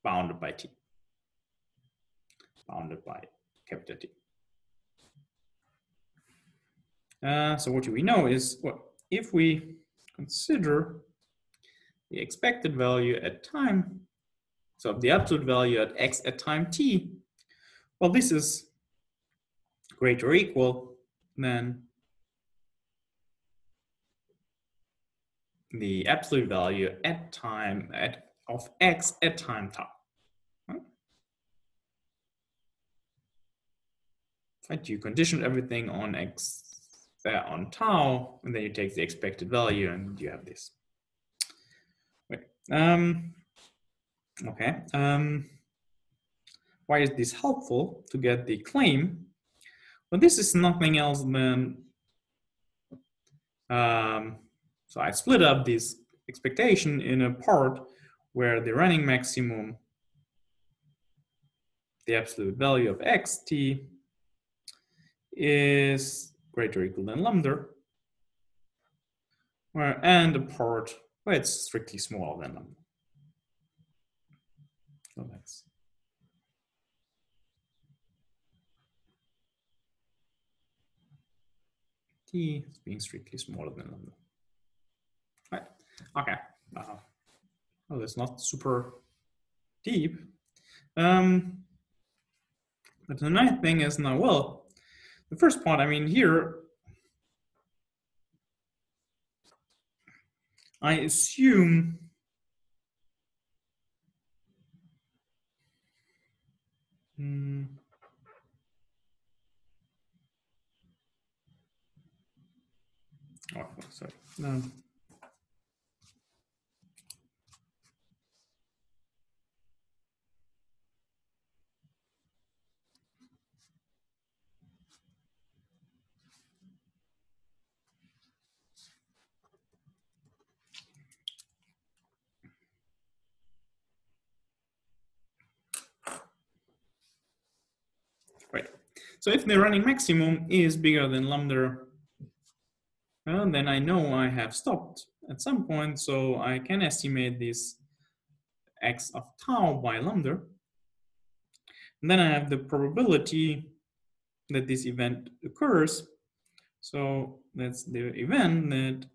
bounded by t, bounded by capital T. So what do we know is, well, if we consider the expected value at time, so the absolute value at x at time t, well, this is greater or equal than the absolute value at time of x at time tau. Right? You condition everything on x on tau, and then you take the expected value, and you have this. Wait. Okay. Why is this helpful to get the claim? Well, this is nothing else than so I split up this expectation in a part where the running maximum, the absolute value of xt, is greater or equal than lambda, and a part where it's strictly smaller than lambda. So that's t is being strictly smaller than lambda. Right. Okay. Well, that's not super deep. But the nice thing is now, well, the first part, I mean, here, I assume oh, sorry. No. Right. So if the running maximum is bigger than lambda, then I know I have stopped at some point, so I can estimate this x of tau by lambda. And then I have the probability that this event occurs. So that's the event that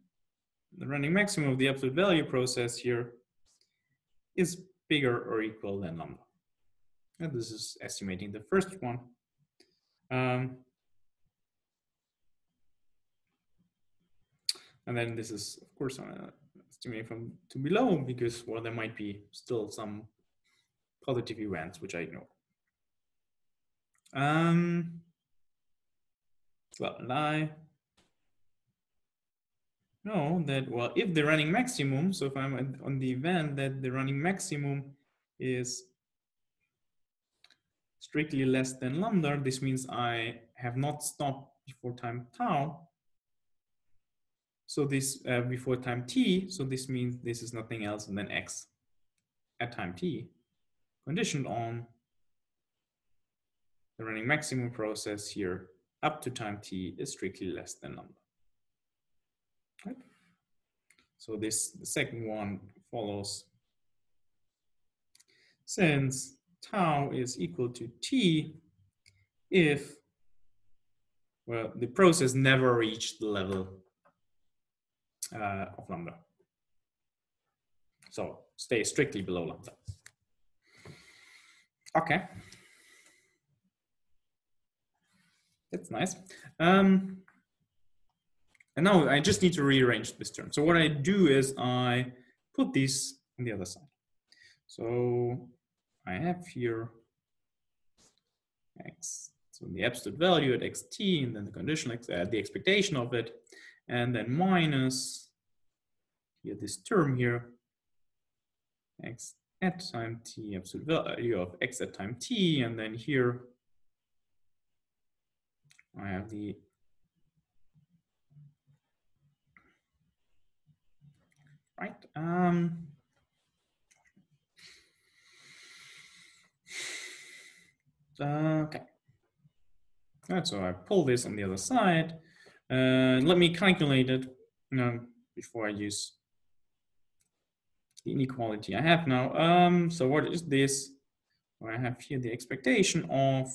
the running maximum of the absolute value process here is bigger or equal than lambda. And this is estimating the first one. And then this is, of course, estimating from to below because, well, there might be still some positive events which I ignore. Well, and I know that, well, if the running maximum, so if I'm on the event that the running maximum is strictly less than lambda, this means I have not stopped before time tau. So this before time t, so this means this is nothing else than x at time t, conditioned on the running maximum process here up to time t is strictly less than lambda. Right? So this, the second one follows. Since tau is equal to t if, well, the process never reached the level of lambda. So stay strictly below lambda. Okay. That's nice. And now I just need to rearrange this term. So what I do is I put this on the other side. So I have here x, so the absolute value at xt, and then the conditional the expectation of it, and then minus here this term here, x at time t, absolute value of x at time t, and then here I have the right. Okay. Right, so I pull this on the other side. Let me calculate it before I use the inequality I have now. So what is this? I have here the expectation of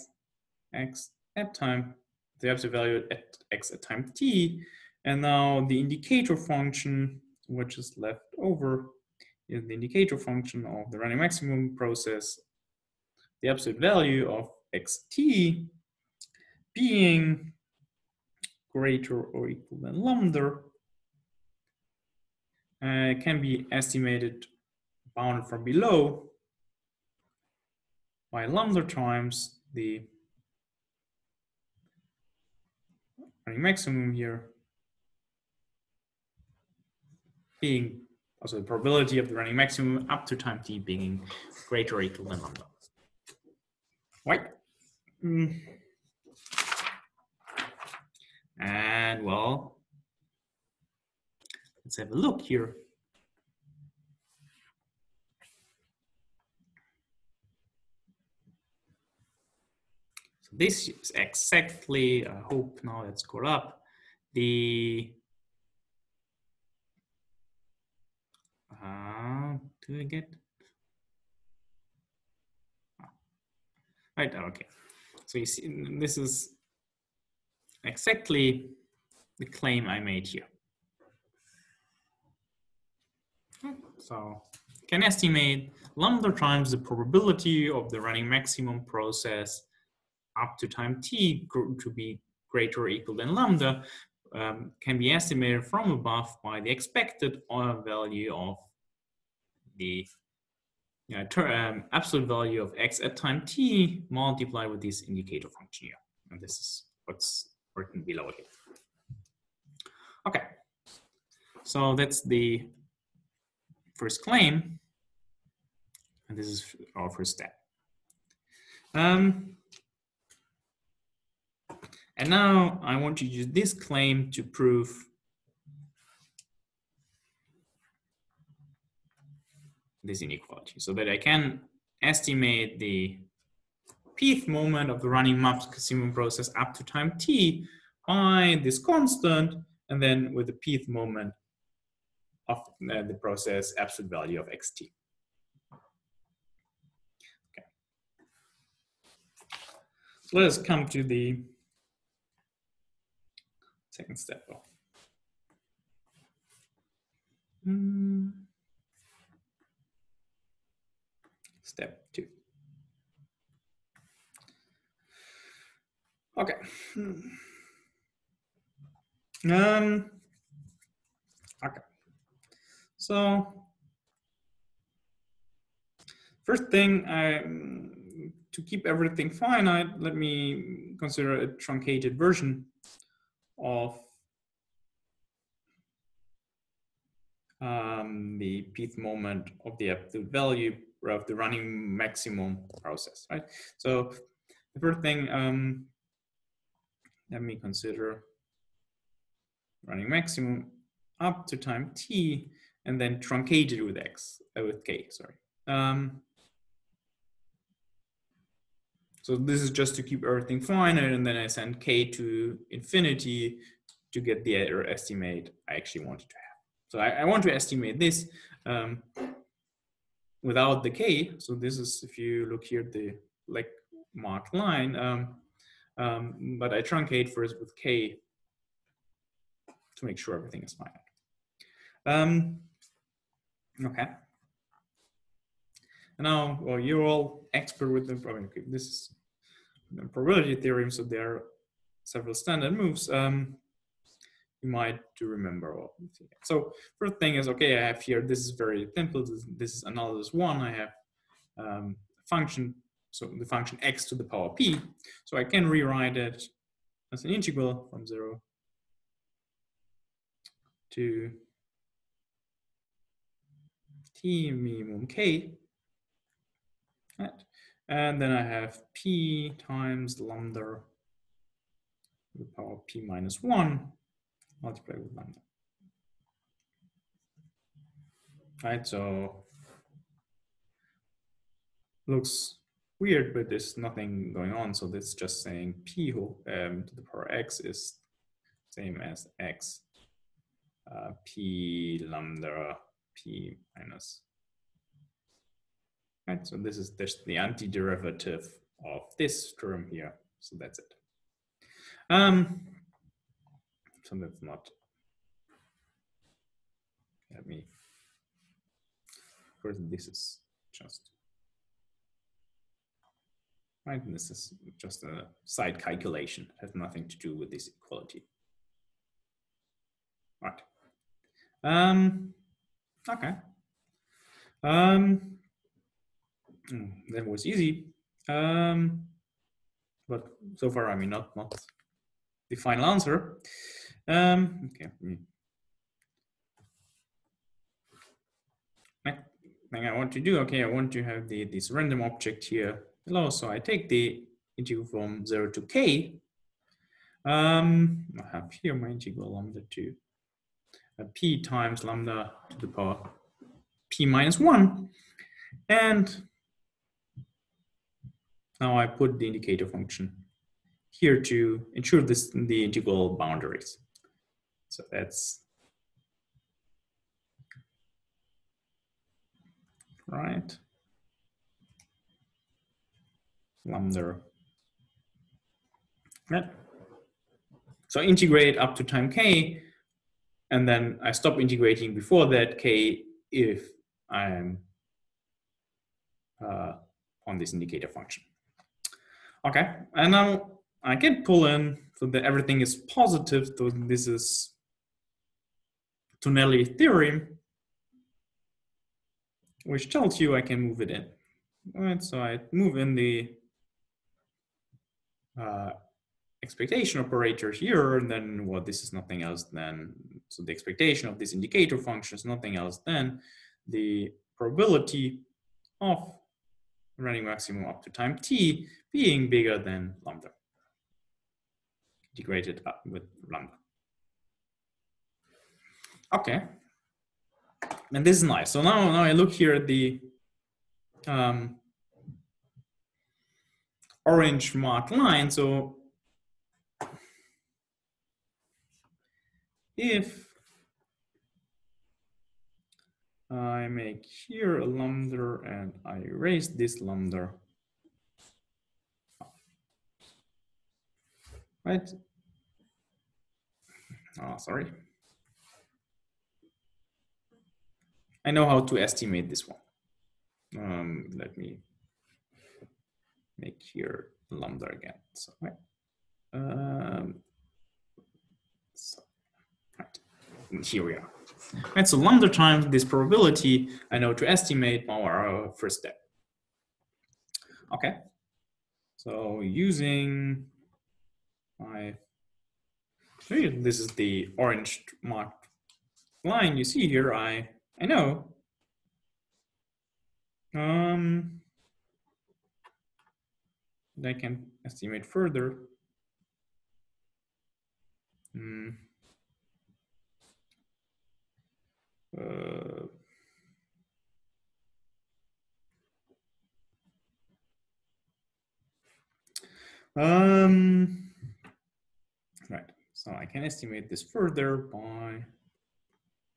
x at time, the absolute value at x at time t, and now the indicator function, which is left over, is the indicator function of the running maximum process, the absolute value of xt being greater or equal than lambda, can be estimated bounded from below by lambda times the running maximum here being also the probability of the running maximum up to time t being greater or equal than lambda. Right? And well, let's have a look here. So this is exactly, I hope now that's caught up, the do I get? Right, okay. So you see, this is exactly the claim I made here. So you can estimate lambda times the probability of the running maximum process up to time t to be greater or equal than lambda can be estimated from above by the expected value of the absolute value of x at time t multiplied with this indicator function here. And this is what's written below here. Okay, so that's the first claim, and this is our first step. And now I want to use this claim to prove this inequality so that I can estimate the pth moment of the running maximum process up to time t by this constant, and then with the pth moment of the process absolute value of xt. Okay. So let us come to the second step. Step 2. Okay. Okay. So first thing, to keep everything finite, let me consider a truncated version of the pth moment of the absolute value of the running maximum process, right? So the first thing, let me consider running maximum up to time t, and then truncated with k, sorry. So this is just to keep everything finite, and then I send k to infinity to get the error estimate I actually wanted to have. So I want to estimate this without the k. So this is, if you look here, the like marked line, but I truncate first with k to make sure everything is finite. Okay. And now, well, you're all expert with the problem. Okay, this is the probability theorem, so there are several standard moves. You might to remember all. So first thing is, okay, I have here, this is very simple. This is analysis 1. I have function, so the function x to the power p. So I can rewrite it as an integral from 0 to t minimum k. Right. And then I have p times lambda to the power p minus 1 multiplied with lambda. Right, so looks weird, but there's nothing going on. So that's just saying p to the power x is same as x p lambda p minus. Right, so this is just the antiderivative of this term here. So that's it. So that's not. Let me. First, this is just. Right, and this is just a side calculation. It has nothing to do with this equality. Right. Okay. That was easy. But so far, I mean, not the final answer. Okay. Next thing I want to do, okay, I want to have this random object here below. So I take the integral from 0 to k. I have here my integral lambda to p times lambda to the power p minus 1. And now I put the indicator function here to ensure the integral boundaries. So that's right. Lambda. Right. So I integrate up to time k, and then I stop integrating before that k if I'm on this indicator function. Okay, and now I can pull in so that everything is positive. So this is Tonelli theorem, which tells you I can move it in. All right, so I move in the expectation operator here, and then well, this is nothing else than, so the expectation of this indicator function is nothing else than the probability of running maximum up to time t being bigger than lambda, integrated up with lambda. Okay, and this is nice. So now I look here at the orange marked line. So if I make here a lambda and I erase this lambda, right? Oh, sorry. I know how to estimate this one. Let me make here lambda again. So, right. Right. And here we are. Right, so lambda times this probability I know to estimate our first step. Okay. So using my, this is the orange marked line you see here. I know that I can estimate further. Right, so I can estimate this further by,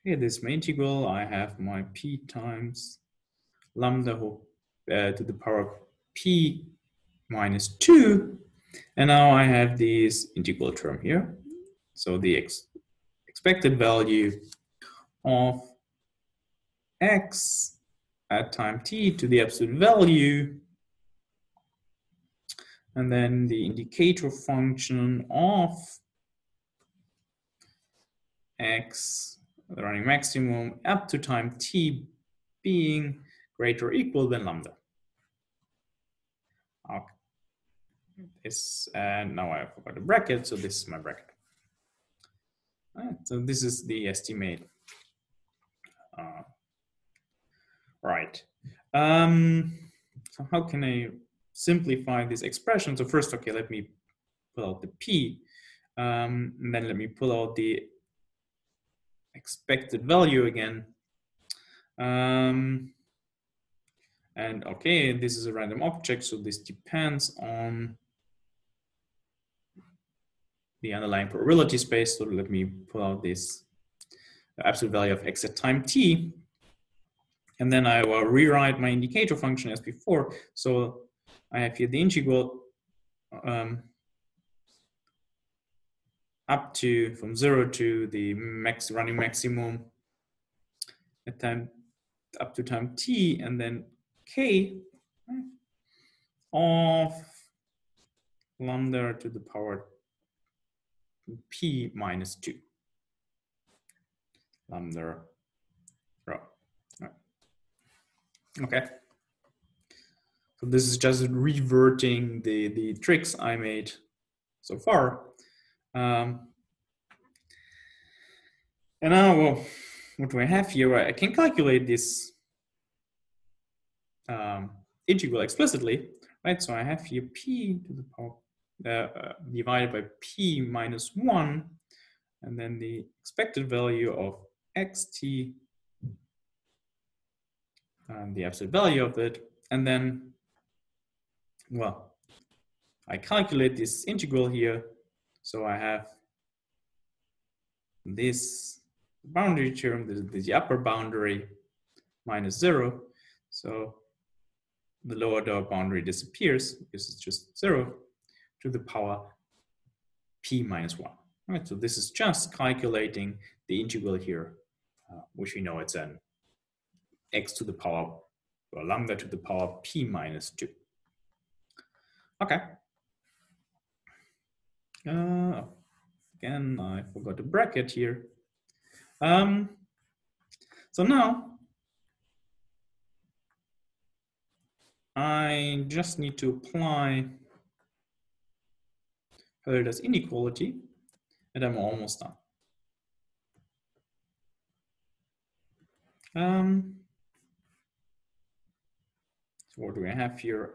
this is my integral. I have my p times lambda to the power of p minus 2. And now I have this integral term here. So the expected value of x at time t to the absolute value, and then the indicator function of x, the running maximum, up to time t being greater or equal than lambda. Okay. This, and now I forgot the bracket, so this is my bracket. All right, so this is the estimate. Right. So how can I simplify this expression? So first, okay, let me pull out the p, and then let me pull out the expected value again. And okay, this is a random object, so this depends on the underlying probability space. So let me pull out this absolute value of x at time t. And then I will rewrite my indicator function as before. So I have here the integral up to, from 0 to the running maximum at time up to time t, and then k of lambda to the power p minus 2 lambda rho. Okay. So this is just reverting the tricks I made so far. And now, well, what do I have here? I can calculate this integral explicitly, right? So I have here p to the power divided by p minus 1, and then the expected value of xt and the absolute value of it. And then, well, I calculate this integral here. So I have this boundary term, this is the upper boundary, minus 0. So the lower boundary disappears because it's just 0 to the power p minus 1. All right, so this is just calculating the integral here, which we know it's an x to the power, or lambda to the power p minus 2. Okay. Again, I forgot the bracket here. So now I just need to apply Hölder's inequality, and I'm almost done. So what do I have here?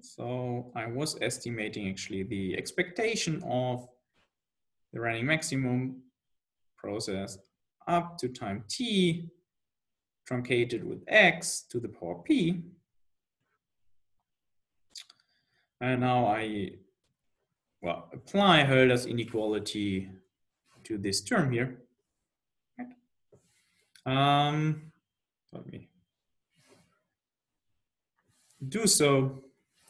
So I was estimating actually the expectation of the running maximum process up to time t truncated with x to the power p. And now I, well, apply Hölder's inequality to this term here. Let me do so.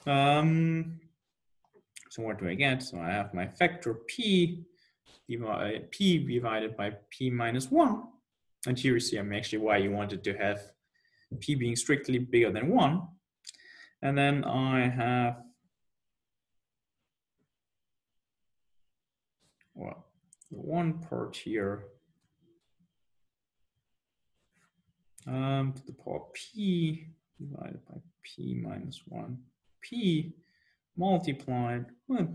So what do I get? So I have my factor p divided by p minus 1. And here you see I'm actually why you wanted to have p being strictly bigger than 1. And then I have, well, the one part here to the power p divided by p minus 1 p multiplied with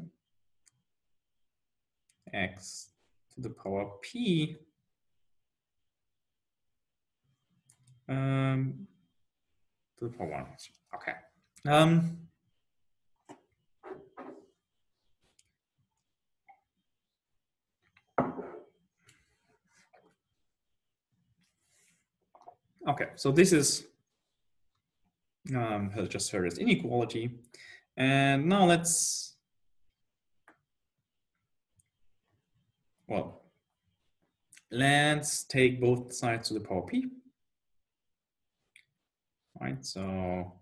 x to the power p to the power 1. Okay. Okay, so this is just Hölder's inequality. And now let's, well, let's take both sides to the power p. Right, so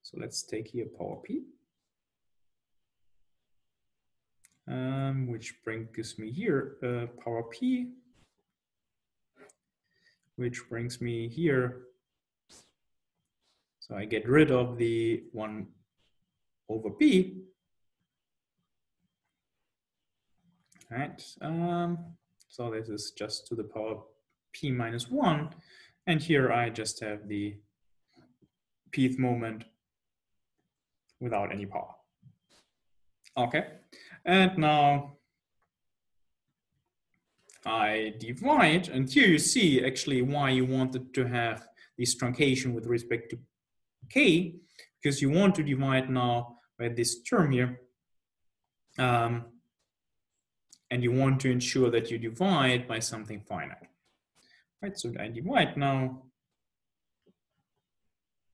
so let's take here power p, which gives me here power p, which brings me here. So I get rid of the 1 over p. Right. So this is just to the power p minus 1. And here I just have the pth moment without any power. Okay. And now I divide, and here you see actually why you wanted to have this truncation with respect to k, because you want to divide now by this term here. And you want to ensure that you divide by something finite. Right, so I divide now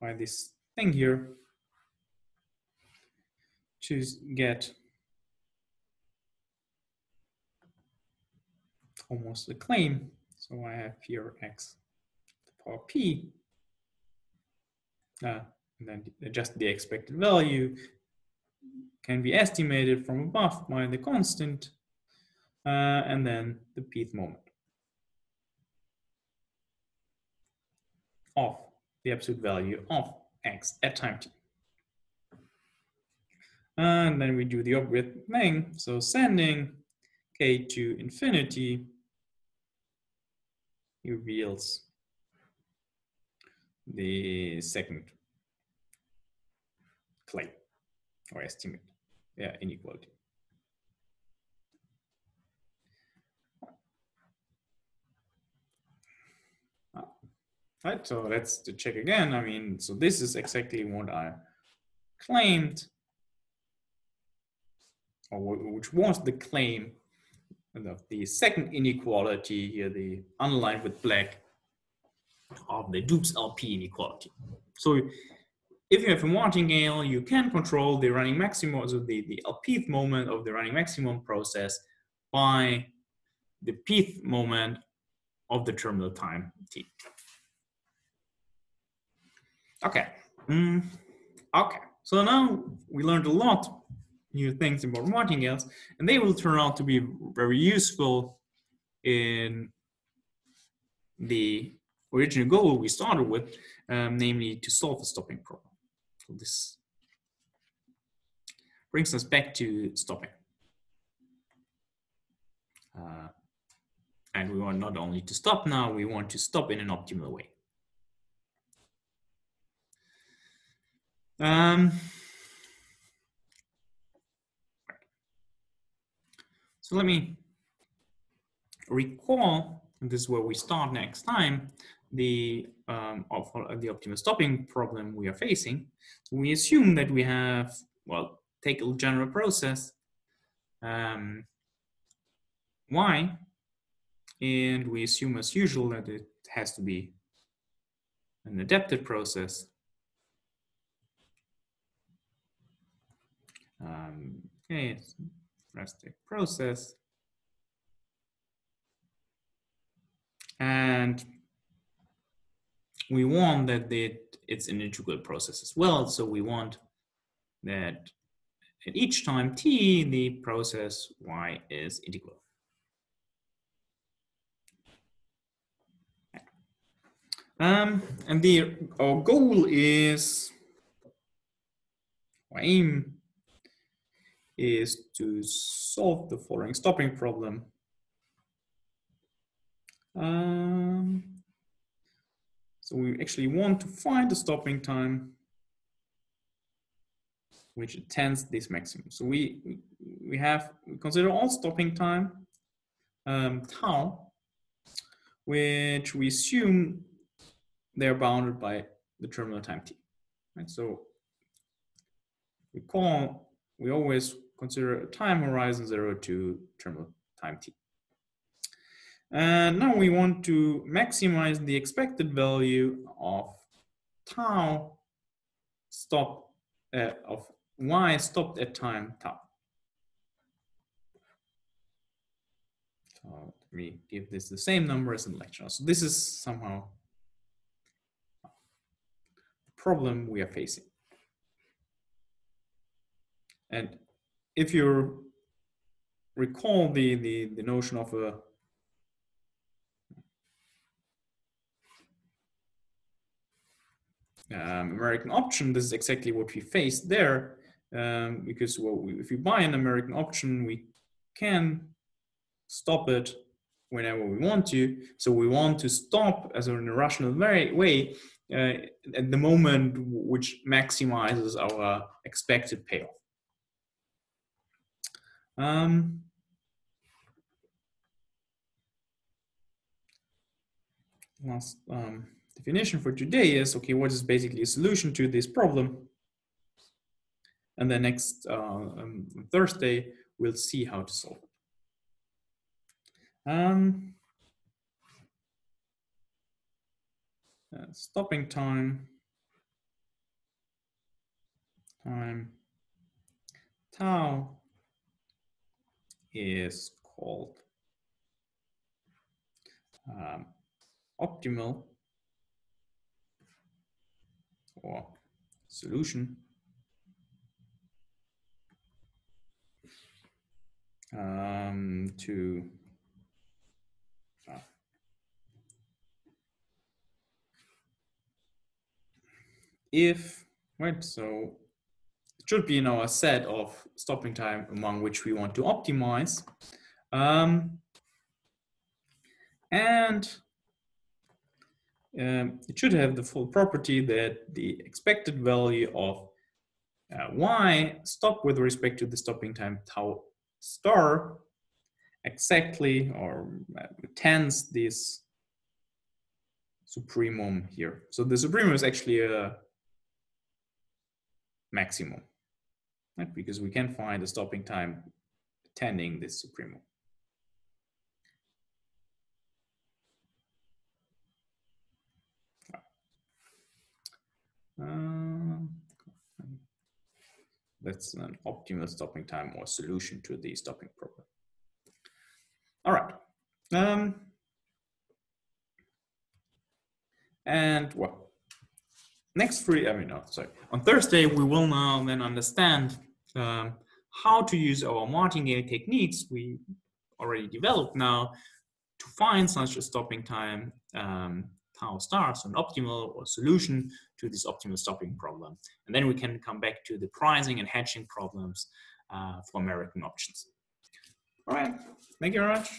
by this thing here to get almost a claim. So I have here x to the power p, and then just the expected value can be estimated from above by the constant, and then the pth moment of the absolute value of x at time t. And then we do the obvious thing. So sending k to infinity reveals the second claim or estimate, inequality. Right, so let's check again. I mean, so this is exactly what I claimed, or which was the claim of the second inequality here, the underlined with black, of the Doob's LP inequality. So if you have a martingale, you can control the running maximum, so the LPth moment of the running maximum process by the pth moment of the terminal time t. Okay. Okay. So now we learned a lot new things about martingales, and they will turn out to be very useful in the original goal we started with, namely to solve the stopping problem. So this brings us back to stopping. And we want not only to stop now, we want to stop in an optimal way. So let me recall, and this is where we start next time, the optimal stopping problem we are facing. So we assume that we have, well, take a general process y, And we assume as usual that it has to be an adapted process. Okay, it's a drastic process. And we want that it's an integral process as well. So we want that at each time t, the process y is integral. And our goal is, our aim is to solve the following stopping problem. So we actually want to find the stopping time which attends this maximum. So we consider all stopping time tau, which we assume they're bounded by the terminal time t. Right? So we always consider a time horizon 0 to terminal time t. And now we want to maximize the expected value of tau of y stopped at time tau. So let me give this the same number as in lecture. So this is somehow the problem we are facing. And if you recall the notion of a American option, this is exactly what we faced there, because if we buy an American option, we can stop it whenever we want to. So we want to stop as in a rational way at the moment which maximizes our expected payoff. Last definition for today is, okay, what is basically a solution to this problem? And then next Thursday, we'll see how to solve it. Stopping time tau is called optimal or solution to if, right, so it should be in our set of stopping time among which we want to optimize. It should have the full property that the expected value of y stop with respect to the stopping time tau star exactly or tends this supremum here. So the supremum is actually a maximum, right? Because we can find a stopping time tending this supremum. That's an optimal stopping time or solution to the stopping problem. All right. And well, on Thursday, we will now then understand how to use our martingale techniques we already developed now to find such a stopping time tau star, so an optimal or solution to this optimal stopping problem. And then we can come back to the pricing and hedging problems for American options. All right, thank you very much.